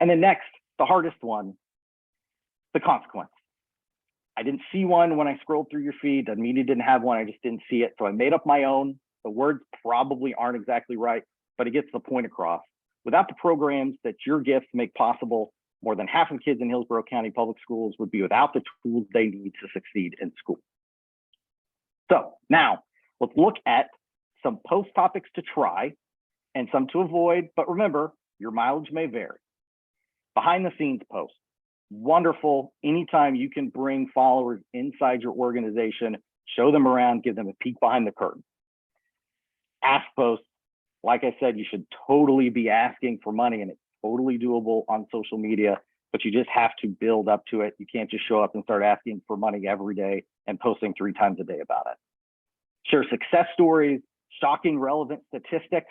And then next, the hardest one, the consequence. I didn't see one when I scrolled through your feed. Doesn't mean you didn't have one, I just didn't see it. So I made up my own. The words probably aren't exactly right, but it gets the point across. Without the programs that your gifts make possible, more than half of kids in Hillsborough County Public Schools would be without the tools they need to succeed in school. So now let's look at some post topics to try and some to avoid, but remember, your mileage may vary. Behind the scenes posts, wonderful. Anytime you can bring followers inside your organization, show them around, give them a peek behind the curtain. Ask posts, like I said, you should totally be asking for money, and it's totally doable on social media, but you just have to build up to it. You can't just show up and start asking for money every day and posting 3 times a day about it. Share success stories, shocking relevant statistics.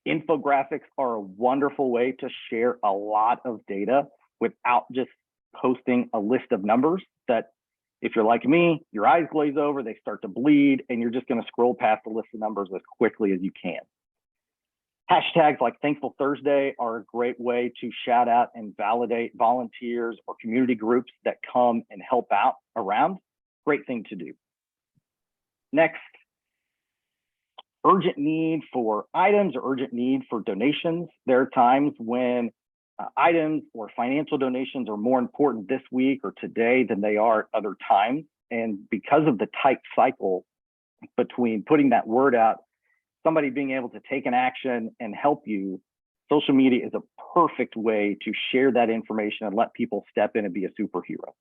Infographics are a wonderful way to share a lot of data without just posting a list of numbers that, if you're like me, your eyes glaze over, they start to bleed, and you're just going to scroll past the list of numbers as quickly as you can. Hashtags like Thankful Thursday are a great way to shout out and validate volunteers or community groups that come and help out around. Great thing to do. Next, urgent need for items or urgent need for donations. There are times when items or financial donations are more important this week or today than they are at other times. And because of the tight cycle between putting that word out, somebody being able to take an action and help you, social media is a perfect way to share that information and let people step in and be a superhero.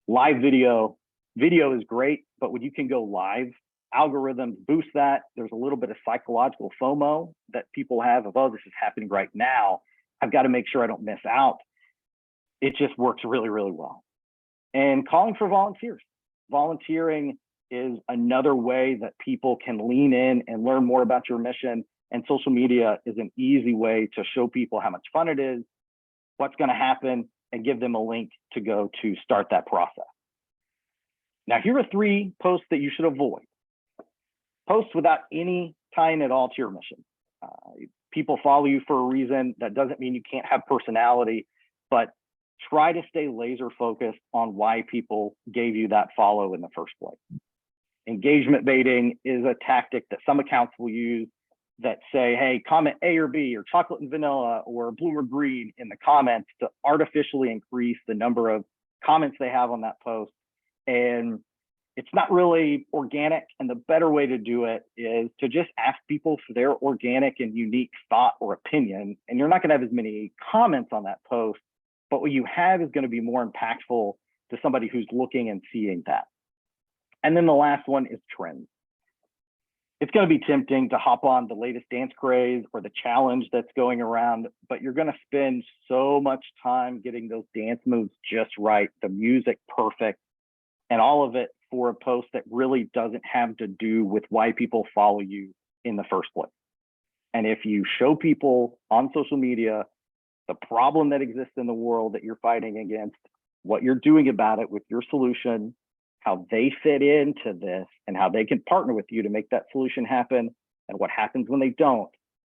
Live video is great, but when you can go live, algorithms boost that. There's a little bit of psychological FOMO that people have of, oh, this is happening right now. I've got to make sure I don't miss out. It just works really, really well. And calling for volunteers. Volunteering is another way that people can lean in and learn more about your mission. And social media is an easy way to show people how much fun it is, what's going to happen, and give them a link to go to start that process. Now, here are 3 posts that you should avoid. Posts without any tie-in at all to your mission. People follow you for a reason. That doesn't mean you can't have personality, but try to stay laser focused on why people gave you that follow in the first place. Engagement baiting is a tactic that some accounts will use that say, hey, comment A or B or chocolate and vanilla or blue or green in the comments to artificially increase the number of comments they have on that post. And it's not really organic. And the better way to do it is to just ask people for their organic and unique thought or opinion. And you're not going to have as many comments on that post, but what you have is going to be more impactful to somebody who's looking and seeing that. And then the last one is trends. It's going to be tempting to hop on the latest dance craze or the challenge that's going around, but you're going to spend so much time getting those dance moves just right, the music perfect, and all of it for a post that really doesn't have to do with why people follow you in the first place. And if you show people on social media the problem that exists in the world that you're fighting against, what you're doing about it with your solution, how they fit into this, and how they can partner with you to make that solution happen, and what happens when they don't,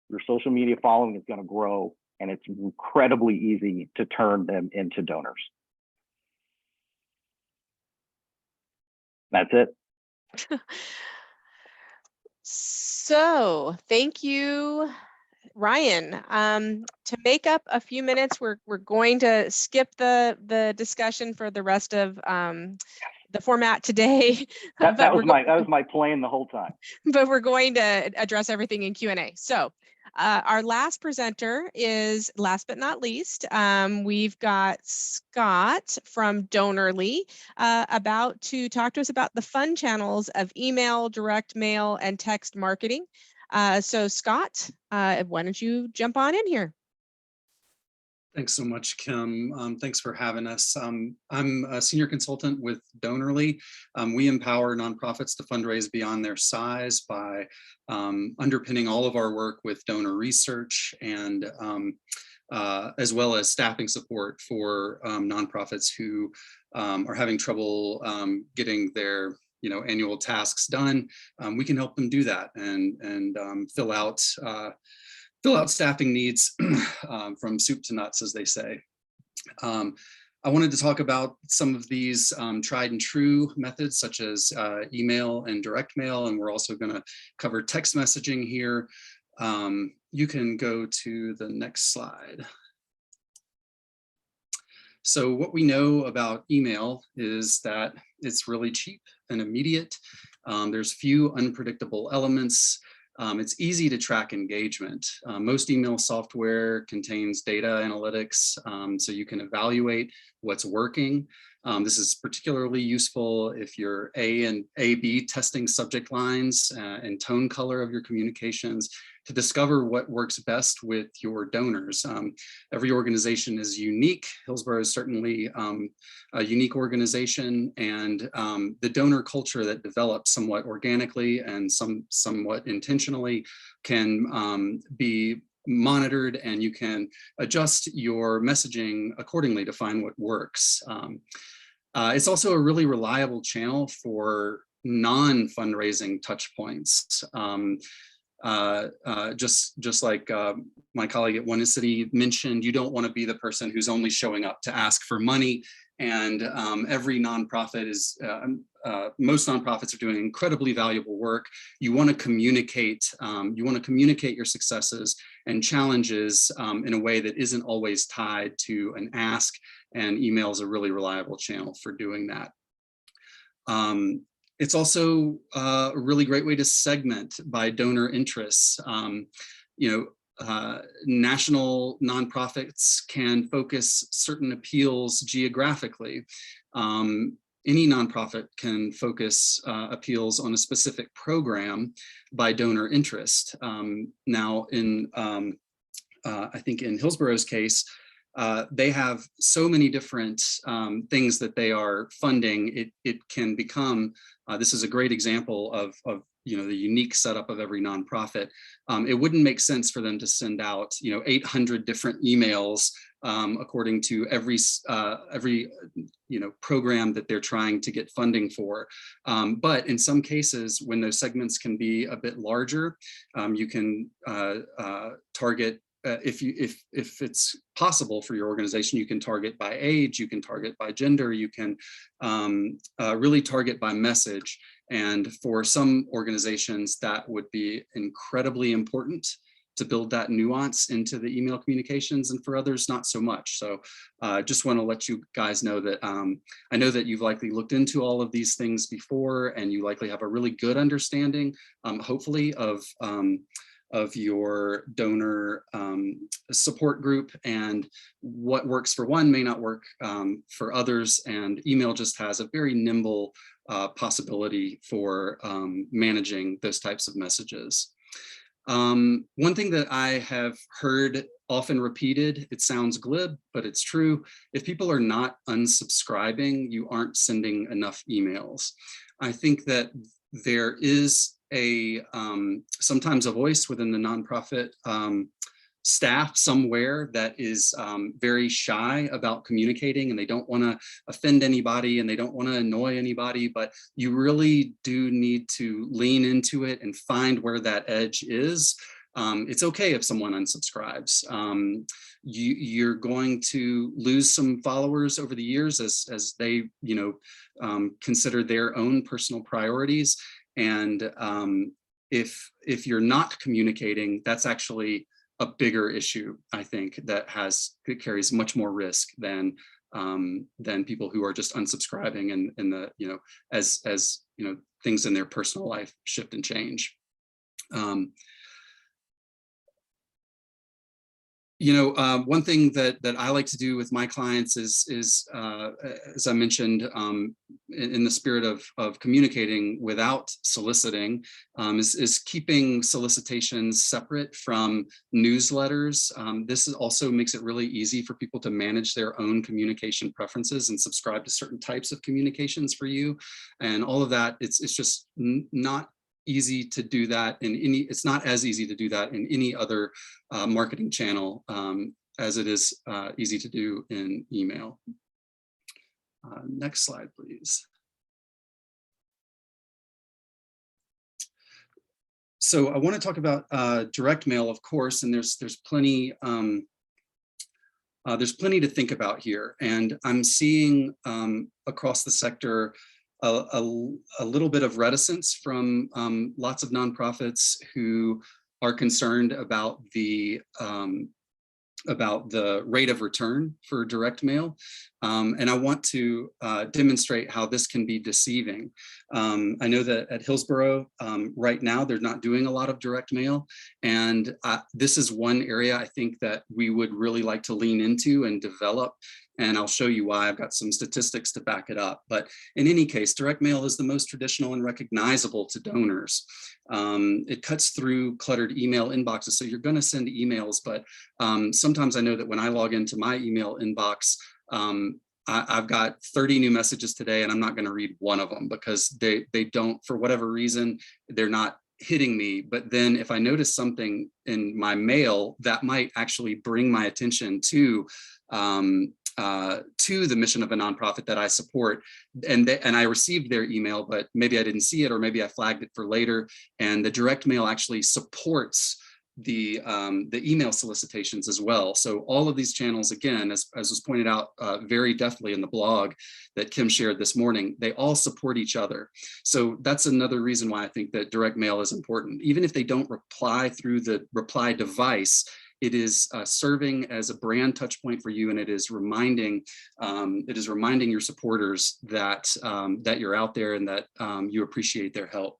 your social media following is going to grow, and it's incredibly easy to turn them into donors. That's it. So thank you, Ryan. To make up a few minutes, we're going to skip the discussion for the rest of the format today. That was my plan the whole time. But we're going to address everything in Q&A. So Our last presenter is, last but not least, we've got Scott from Donorly about to talk to us about the fun channels of email, direct mail, and text marketing. So Scott, why don't you jump on in here? Thanks so much, Kim. Thanks for having us. I'm a senior consultant with Donorly. We empower nonprofits to fundraise beyond their size by underpinning all of our work with donor research and as well as staffing support for nonprofits who are having trouble getting their annual tasks done. We can help them do that and fill out staffing needs from soup to nuts, as they say. I wanted to talk about some of these tried and true methods, such as email and direct mail, and we're also going to cover text messaging here. You can go to the next slide. So what we know about email is that it's really cheap and immediate. There's few unpredictable elements. It's easy to track engagement. Most email software contains data analytics, so you can evaluate what's working. This is particularly useful if you're A/B testing subject lines and tone color of your communications to discover what works best with your donors. Every organization is unique. Hillsborough is certainly a unique organization, and the donor culture that develops somewhat organically and somewhat intentionally can be monitored, and you can adjust your messaging accordingly to find what works. It's also a really reliable channel for non-fundraising touch points. Just like my colleague at One City mentioned, you don't want to be the person who's only showing up to ask for money. And every nonprofit is, most nonprofits are doing incredibly valuable work. You want to communicate your successes and challenges in a way that isn't always tied to an ask, and email is a really reliable channel for doing that. It's also a really great way to segment by donor interests. National nonprofits can focus certain appeals geographically. Any nonprofit can focus appeals on a specific program by donor interest. Now, I think in Hillsborough's case, they have so many different things that they are funding. It can become, this is a great example of the unique setup of every nonprofit. It wouldn't make sense for them to send out 800 different emails according to every program that they're trying to get funding for. But in some cases, when those segments can be a bit larger, you can target. If it's possible for your organization, you can target by age, you can target by gender, you can really target by message. And for some organizations, that would be incredibly important to build that nuance into the email communications, and for others, not so much. So just want to let you guys know that I know that you've likely looked into all of these things before, and you likely have a really good understanding, hopefully, of your donor support group, and what works for one may not work for others. And email just has a very nimble possibility for managing those types of messages. One thing that I have heard often repeated, it sounds glib, but it's true. If people are not unsubscribing, you aren't sending enough emails. I think that there is sometimes a voice within the nonprofit staff somewhere that is very shy about communicating, and they don't want to offend anybody and they don't want to annoy anybody, but you really do need to lean into it and find where that edge is. It's okay if someone unsubscribes. You're going to lose some followers over the years as they consider their own personal priorities. And if you're not communicating, that's actually a bigger issue, I think, that carries much more risk than people who are just unsubscribing and as things in their personal life shift and change. One thing that I like to do with my clients is as I mentioned, in the spirit of communicating without soliciting, is keeping solicitations separate from newsletters. This also makes it really easy for people to manage their own communication preferences and subscribe to certain types of communications for you, and all of that. It's just not easy to do that it's not as easy to do that in any other marketing channel as it is easy to do in email. Next slide, please. So I want to talk about direct mail, of course, and there's plenty to think about here, and I'm seeing across the sector a little bit of reticence from lots of nonprofits who are concerned about the rate of return for direct mail. And I want to demonstrate how this can be deceiving. I know that at Hillsborough right now, they're not doing a lot of direct mail. And this is one area I think that we would really like to lean into and develop. And I'll show you why. I've got some statistics to back it up. But in any case, direct mail is the most traditional and recognizable to donors. It cuts through cluttered email inboxes. So you're going to send emails, but sometimes I know that when I log into my email inbox, I've got 30 new messages today, and I'm not going to read one of them because they don't, for whatever reason, they're not hitting me. But then if I notice something in my mail that might actually bring my attention to the mission of a nonprofit that I support, and I received their email, but maybe I didn't see it, or maybe I flagged it for later, and the direct mail actually supports the email solicitations as well. So all of these channels, again, as was pointed out very deftly in the blog that Kim shared this morning, they all support each other. So that's another reason why I think that direct mail is important. Even if they don't reply through the reply device, it is serving as a brand touch point for you, and it is reminding your supporters that that you're out there and that you appreciate their help.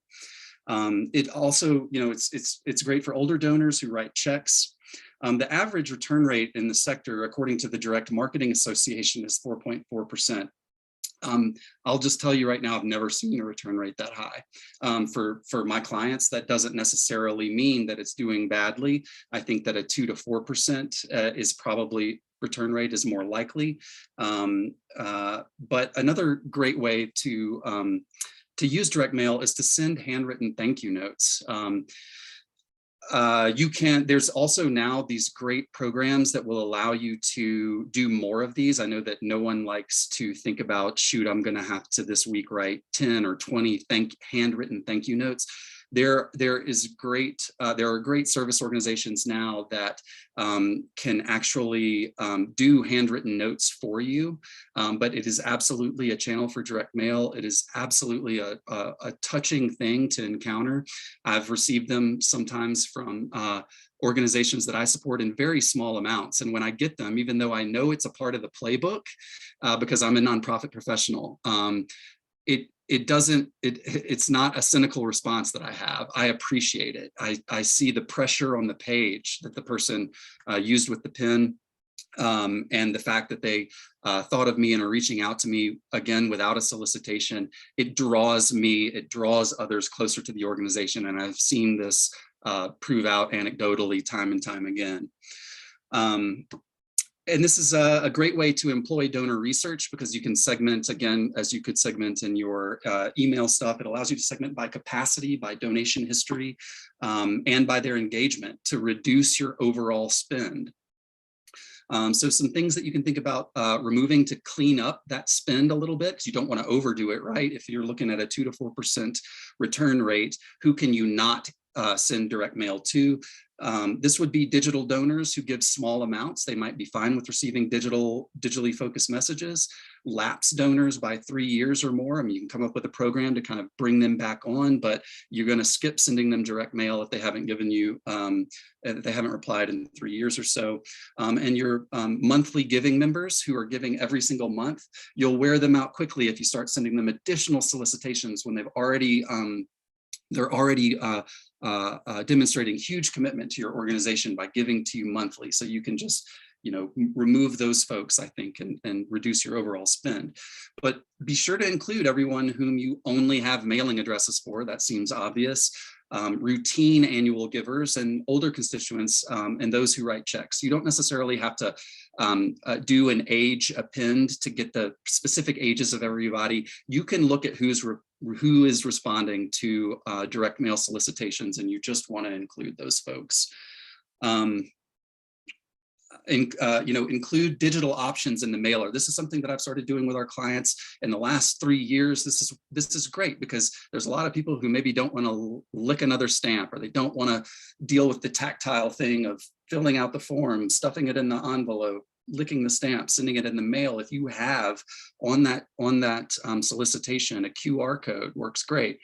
It also, it's great for older donors who write checks. The average return rate in the sector, according to the Direct Marketing Association, is 4.4%. I'll just tell you right now, I've never seen a return rate that high. For my clients, that doesn't necessarily mean that it's doing badly. I think that a 2 to 4% is probably return rate is more likely. But another great way to use direct mail is to send handwritten thank you notes. There's also now these great programs that will allow you to do more of these. I know that no one likes to think about, shoot, I'm going to have to this week write 10 or 20 handwritten thank you notes. There are great service organizations now that can actually do handwritten notes for you, but it is absolutely a channel for direct mail. It is absolutely a touching thing to encounter. I've received them sometimes from organizations that I support in very small amounts. And when I get them, even though I know it's a part of the playbook, because I'm a nonprofit professional, it's not a cynical response that I have. I appreciate it. I see the pressure on the page that the person used with the pen, and the fact that they thought of me and are reaching out to me, again, without a solicitation. It draws others closer to the organization. And I've seen this prove out anecdotally time and time again. And this is a great way to employ donor research, because you can segment, again, as you could segment in your email stuff. It allows you to segment by capacity, by donation history, and by their engagement to reduce your overall spend. So some things that you can think about removing to clean up that spend a little bit, because you don't want to overdo it, right? If you're looking at a 2 to 4% return rate, who can you not send direct mail to? This would be digital donors who give small amounts. They might be fine with receiving digitally focused messages. Lapsed donors by 3 years or more. I mean, you can come up with a program to kind of bring them back on, but you're going to skip sending them direct mail if they haven't given you, if they haven't replied in 3 years or so. And your monthly giving members who are giving every single month, you'll wear them out quickly if you start sending them additional solicitations when they've already they're already demonstrating huge commitment to your organization by giving to you monthly. So you can just, remove those folks, I think, and reduce your overall spend. But be sure to include everyone whom you only have mailing addresses for. That seems obvious. Routine annual givers and older constituents, and those who write checks. You don't necessarily have to do an age append to get the specific ages of everybody. You can look at who is responding to direct mail solicitations, and you just want to include those folks. Include digital options in the mailer. This is something that I've started doing with our clients in the last 3 years. This is great because there's a lot of people who maybe don't want to lick another stamp, or they don't want to deal with the tactile thing of filling out the form, stuffing it in the envelope, licking the stamp, sending it in the mail. If you have on that solicitation a QR code, works great.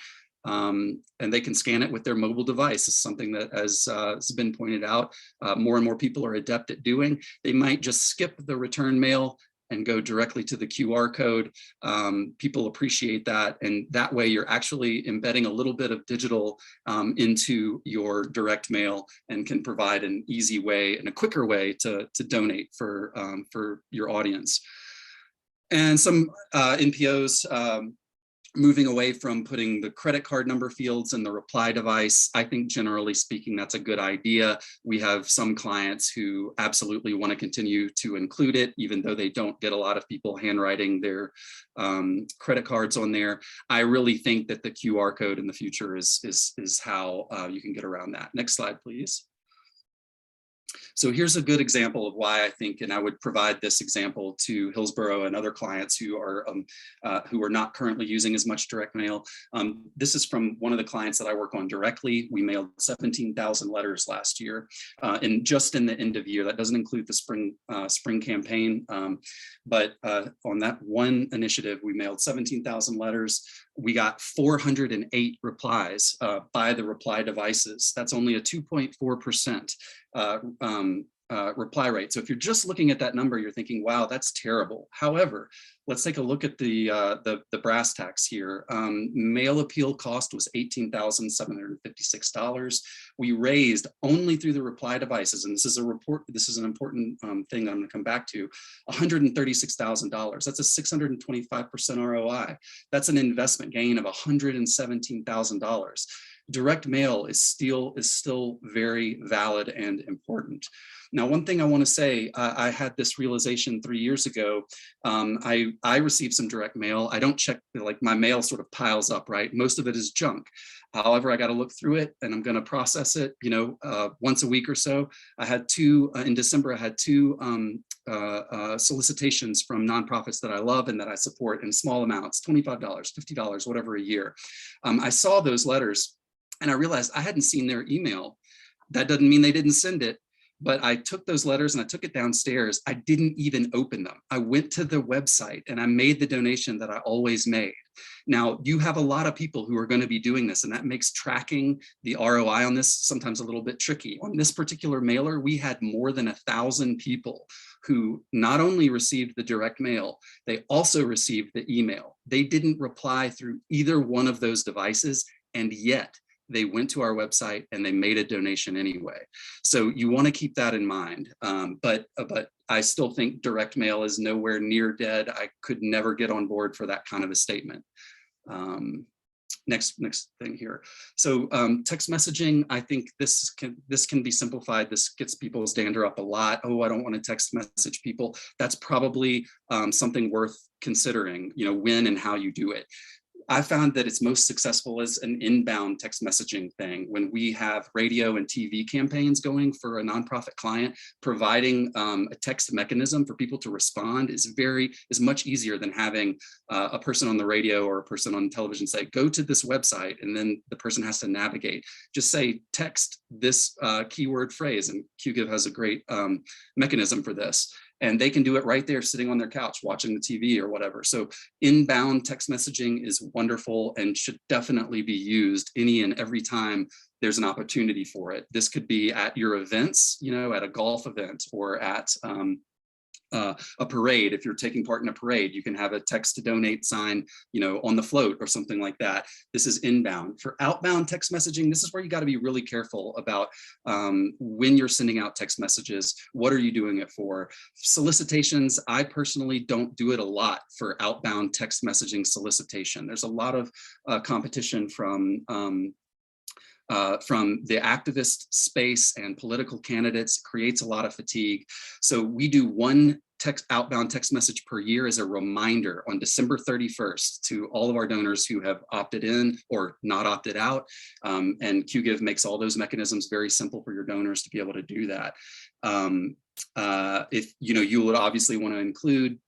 And they can scan it with their mobile device. It's something that, as has been pointed out, more and more people are adept at doing. They might just skip the return mail and go directly to the QR code. People appreciate that. And that way you're actually embedding a little bit of digital into your direct mail, and can provide an easy way and a quicker way to donate for your audience. And some NPOs, moving away from putting the credit card number fields in the reply device. I think generally speaking, that's a good idea. We have some clients who absolutely want to continue to include it, even though they don't get a lot of people handwriting their credit cards on there. I really think that the QR code in the future is how you can get around that. Next slide, please. So here's a good example of why I think, and I would provide this example to Hillsborough and other clients who are not currently using as much direct mail. This is from one of the clients that I work on directly. We mailed 17,000 letters last year, and just in the end of year. That doesn't include the spring campaign, but on that one initiative, we mailed 17,000 letters. We got 408 replies by the reply devices. That's only a 2.4% reply rate. So if you're just looking at that number, you're thinking, wow, that's terrible. However, let's take a look at the brass tacks here. Mail appeal cost was $18,756. We raised, only through the reply devices, and this is an important thing I'm going to come back to, $136,000. That's a 625% ROI. That's an investment gain of $117,000. Direct mail is still very valid and important. Now, one thing I want to say, I had this realization 3 years ago. I received some direct mail. I don't check, like my mail sort of piles up, right? Most of it is junk. However, I got to look through it, and I'm going to process it, once a week or so. I had two, in December, I had two solicitations from nonprofits that I love and that I support in small amounts, $25, $50, whatever a year. I saw those letters and I realized I hadn't seen their email. That doesn't mean they didn't send it, but I took those letters and I took it downstairs. I didn't even open them. I went to the website and I made the donation that I always made. Now, you have a lot of people who are going to be doing this, and that makes tracking the ROI on this sometimes a little bit tricky. On this particular mailer, we had more than 1,000 people who not only received the direct mail, they also received the email. They didn't reply through either one of those devices, and yet they went to our website and they made a donation anyway. So you want to keep that in mind. But I still think direct mail is nowhere near dead. I could never get on board for that kind of a statement. Next thing here. So text messaging, I think this can be simplified. This gets people's dander up a lot. Oh, I don't want to text message people. That's probably something worth considering, when and how you do it. I found that it's most successful as an inbound text messaging thing. When we have radio and TV campaigns going for a nonprofit client, providing a text mechanism for people to respond is much easier than having a person on the radio or a person on television say, go to this website, and then the person has to navigate. Just say, text this keyword phrase, and QGIV has a great mechanism for this. And they can do it right there, sitting on their couch, watching the TV or whatever. So inbound text messaging is wonderful and should definitely be used any and every time there's an opportunity for it. This could be at your events, at a golf event, or at a parade. If you're taking part in a parade, you can have a text to donate sign, on the float or something like that. This is inbound. For outbound text messaging, this is where you got to be really careful about when you're sending out text messages. What are you doing it for? Solicitations, I personally don't do it a lot for outbound text messaging solicitation. There's a lot of competition from the activist space and political candidates. Creates a lot of fatigue. So we do one outbound text message per year as a reminder on December 31st to all of our donors who have opted in or not opted out. And QGive makes all those mechanisms very simple for your donors to be able to do that. If you would obviously want to include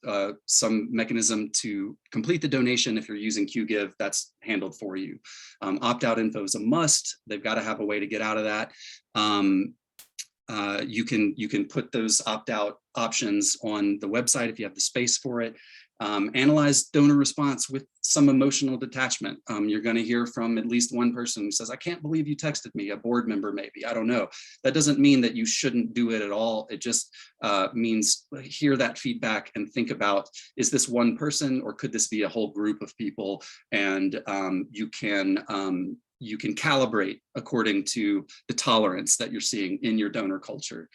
some mechanism to complete the donation. If you're using QGive, that's handled for you. Opt-out info is a must. They've got to have a way to get out of that. You can put those opt-out options on the website if you have the space for it. Analyze donor response with some emotional detachment. You're going to hear from at least one person who says, I can't believe you texted me, a board member maybe, I don't know. That doesn't mean that you shouldn't do it at all. It just means hear that feedback and think about, is this one person or could this be a whole group of people? And you can calibrate according to the tolerance that you're seeing in your donor culture.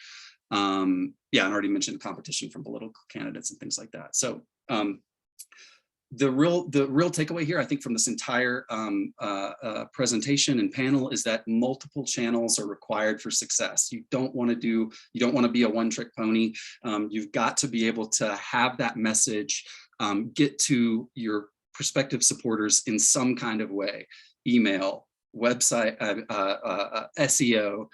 Yeah, I already mentioned competition from political candidates and things like that. So the real takeaway here, I think, from this entire presentation and panel is that multiple channels are required for success. You don't want to be a one-trick pony. You've got to be able to have that message get to your prospective supporters in some kind of way: email, website, SEO,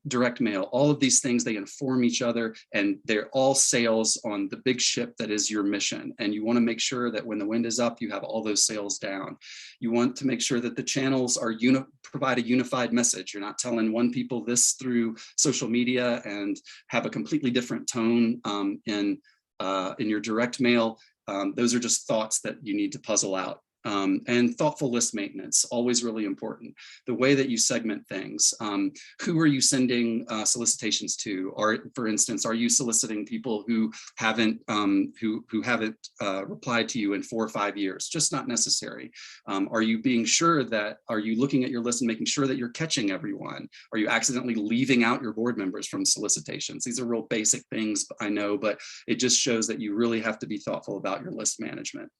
direct mail. All of these things, they inform each other, and they're all sails on the big ship that is your mission. And you want to make sure that when the wind is up, you have all those sails down. You want to make sure that the channels are provide a unified message. You're not telling one people this through social media and have a completely different tone in your direct mail. Those are just thoughts that you need to puzzle out. And thoughtful list maintenance, always really important. The way that you segment things. Who are you sending solicitations to? Or, for instance, are you soliciting people who haven't replied to you in 4 or 5 years? Just not necessary. Are you looking at your list and making sure that you're catching everyone? Are you accidentally leaving out your board members from solicitations? These are real basic things, I know, but it just shows that you really have to be thoughtful about your list management.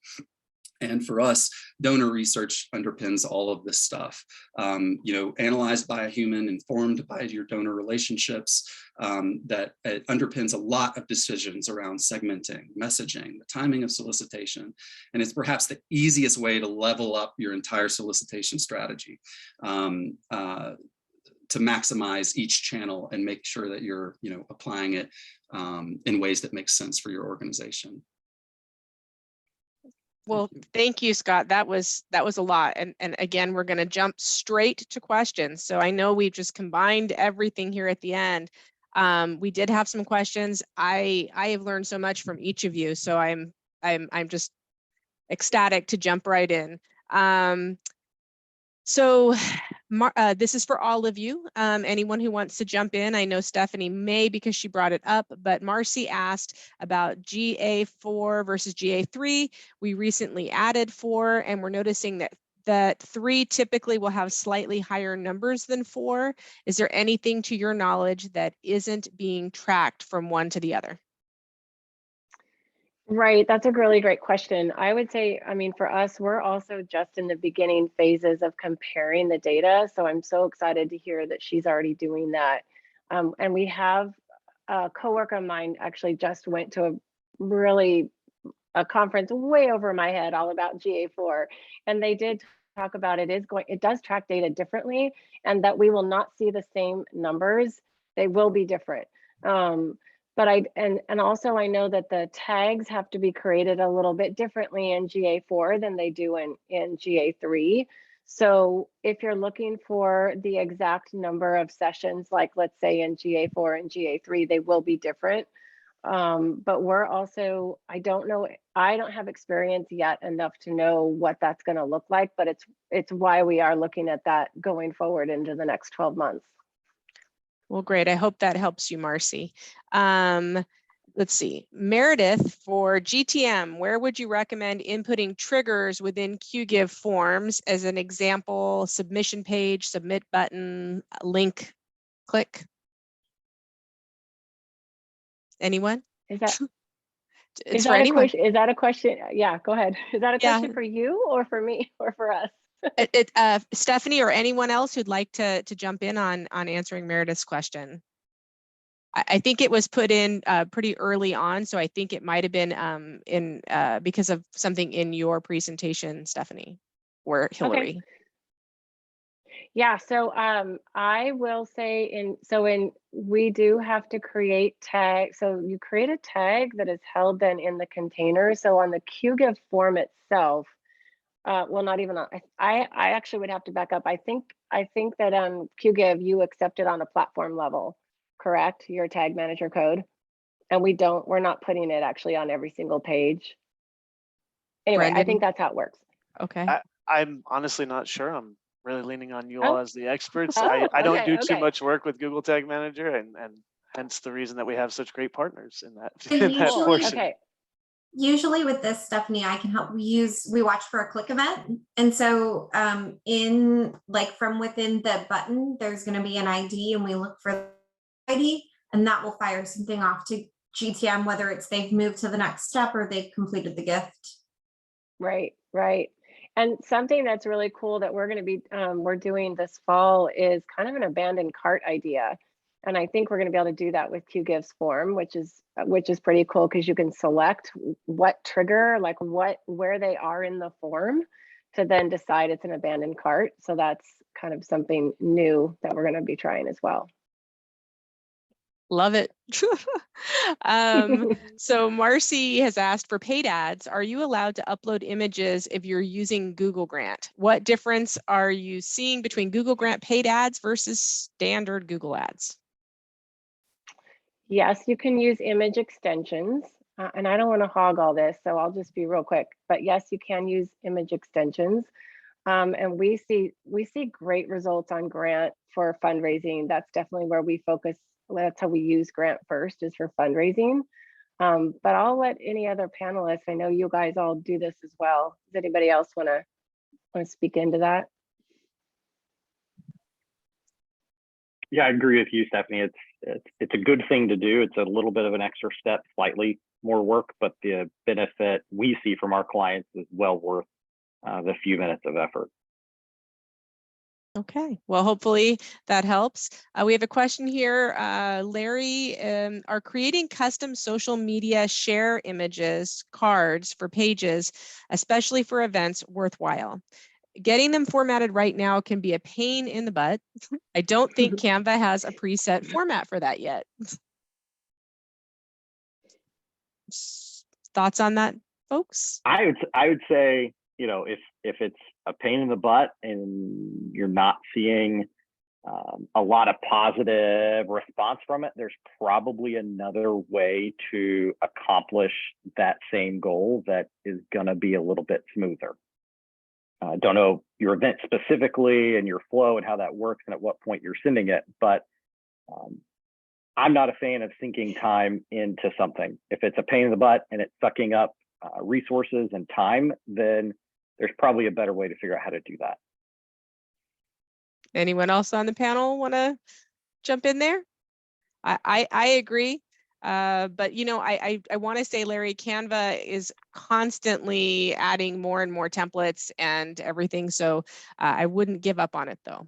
And for us, donor research underpins all of this stuff. Analyzed by a human, informed by your donor relationships, that it underpins a lot of decisions around segmenting, messaging, the timing of solicitation. And it's perhaps the easiest way to level up your entire solicitation strategy, to maximize each channel and make sure that you're applying it in ways that make sense for your organization. Well, thank you, Scott. That was a lot. And again, we're going to jump straight to questions. So I know we've just combined everything here at the end. We did have some questions. I have learned so much from each of you. So I'm just ecstatic to jump right in. So this is for all of you. Anyone who wants to jump in. I know Stephanie may, because she brought it up, but Marcy asked about GA4 versus GA3. We recently added 4, and we're noticing that 3 typically will have slightly higher numbers than 4. Is there anything to your knowledge that isn't being tracked from one to the other? Right, that's a really great question. I would say, for us, we're also just in the beginning phases of comparing the data. So I'm so excited to hear that she's already doing that. And we have a coworker of mine actually just went to a conference way over my head all about GA4. And they did talk about it does track data differently, and that we will not see the same numbers. They will be different. But also I know that the tags have to be created a little bit differently in GA4 than they do in GA3. So if you're looking for the exact number of sessions, like let's say in GA4 and GA3, they will be different. But we're also, I don't have experience yet enough to know what that's going to look like, but it's why we are looking at that going forward into the next 12 months. Well, great. I hope that helps you, Marcy. let's see, Meredith, for GTM, where would you recommend inputting triggers within QGIve forms? As an example, submission page, submit button, link, click. Anyone? Is that It's is for that a anyone. question? Is that a question? Yeah, go ahead. Is that a Yeah. question for you or for me or for us? Stephanie or anyone else who'd like to jump in on answering Meredith's question. I think it was put in pretty early on, so I think it might have been in because of something in your presentation, Stephanie or Hillary. Okay. Yeah, so I will say we do have to create tag. So you create a tag that is held then in the container. So on the QGIve form itself, well, not even on, I actually would have to back up. I think that on QGIve you accept it on a platform level, correct? Your tag manager code, and we're not putting it actually on every single page. Anyway, Brendan? I think that's how it works. Okay. I'm honestly not sure. I'm really leaning on you all as the experts. Oh, I don't okay, do too okay. much work with Google Tag Manager, and hence the reason that we have such great partners in that, So in that usually- portion. Okay. Usually with this, Stephanie, I can help. We watch for a click event. And so in like from within the button, there's going to be an ID and we look for the ID and that will fire something off to GTM, whether it's they've moved to the next step or they've completed the gift. Right, right. And something that's really cool that we're going to be we're doing this fall is kind of an abandoned cart idea. And I think we're going to be able to do that with QGIV's form, which is pretty cool because you can select what trigger, like where they are in the form to then decide it's an abandoned cart. So that's kind of something new that we're going to be trying as well. Love it. So Marcy has asked, for paid ads, are you allowed to upload images if you're using Google Grant? What difference are you seeing between Google Grant paid ads versus standard Google ads? Yes, you can use image extensions. And I don't want to hog all this, so I'll just be real quick. But yes, you can use image extensions. And we see great results on Grant for fundraising. That's definitely where we focus. That's how we use Grant first, is for fundraising. But I'll let any other panelists, I know you guys all do this as well. Does anybody else want to speak into that? Yeah, I agree with you, Stephanie. It's a good thing to do. It's a little bit of an extra step, slightly more work, but the benefit we see from our clients is well worth the few minutes of effort. Okay, well, hopefully that helps. We have a question here. Larry, are creating custom social media share images, cards for pages, especially for events, worthwhile? Getting them formatted right now can be a pain in the butt. I don't think Canva has a preset format for that yet. Thoughts on that, folks? I would say, you know, if it's a pain in the butt and you're not seeing a lot of positive response from it, there's probably another way to accomplish that same goal that is going to be a little bit smoother. I don't know your event specifically and your flow and how that works and at what point you're sending it, but I'm not a fan of sinking time into something. If it's a pain in the butt and it's sucking up resources and time, then there's probably a better way to figure out how to do that. Anyone else on the panel want to jump in there? I agree. But, you know, I want to say, Larry, Canva is constantly adding more and more templates and everything. So I wouldn't give up on it, though.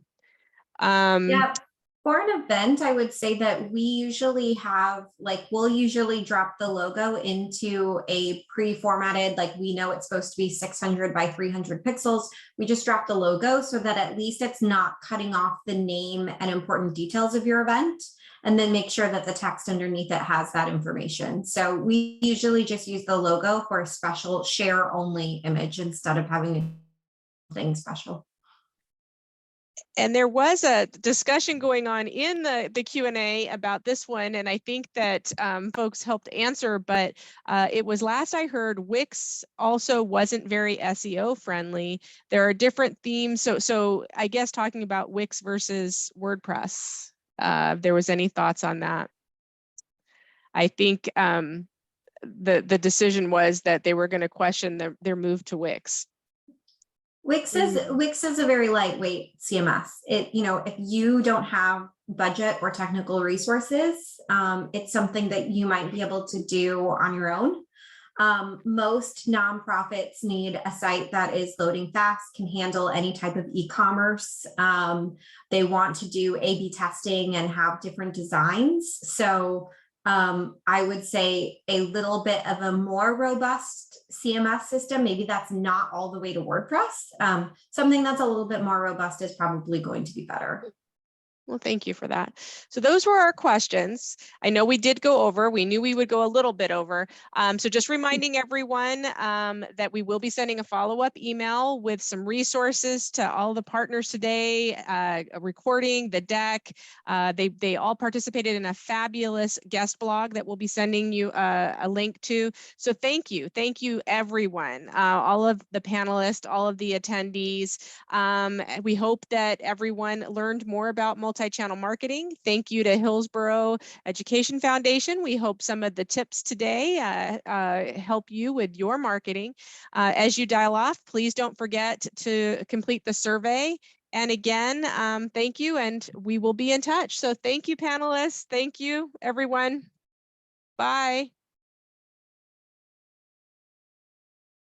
Yeah. For an event, I would say that we usually have, like, we'll usually drop the logo into a pre-formatted, like we know it's supposed to be 600 by 300 pixels. We just drop the logo so that at least it's not cutting off the name and important details of your event, and then make sure that the text underneath it has that information. So we usually just use the logo for a special share only image instead of having anything special. And there was a discussion going on in the Q&A about this one, and I think that folks helped answer, but it was, last I heard, Wix also wasn't very SEO friendly. There are different themes. So I guess talking about Wix versus WordPress, if there was any thoughts on that. I think the decision was that they were going to question their move to Wix. Wix is a very lightweight CMS. If you don't have budget or technical resources, it's something that you might be able to do on your own. Most nonprofits need a site that is loading fast, can handle any type of e-commerce. They want to do A/B testing and have different designs. So I would say a little bit of a more robust CMS system. Maybe that's not all the way to WordPress. Something that's a little bit more robust is probably going to be better. Well, thank you for that. So those were our questions. I know we did go over. We knew we would go a little bit over. So just reminding everyone that we will be sending a follow-up email with some resources to all the partners today, a recording, the deck. They all participated in a fabulous guest blog that we'll be sending you a link to. So thank you everyone, all of the panelists, all of the attendees. We hope that everyone learned more about multi-channel marketing. Thank you to Hillsborough Education Foundation. We hope some of the tips today help you with your marketing. As you dial off, please don't forget to complete the survey. And again, thank you, and we will be in touch. So thank you, panelists. Thank you, everyone. Bye.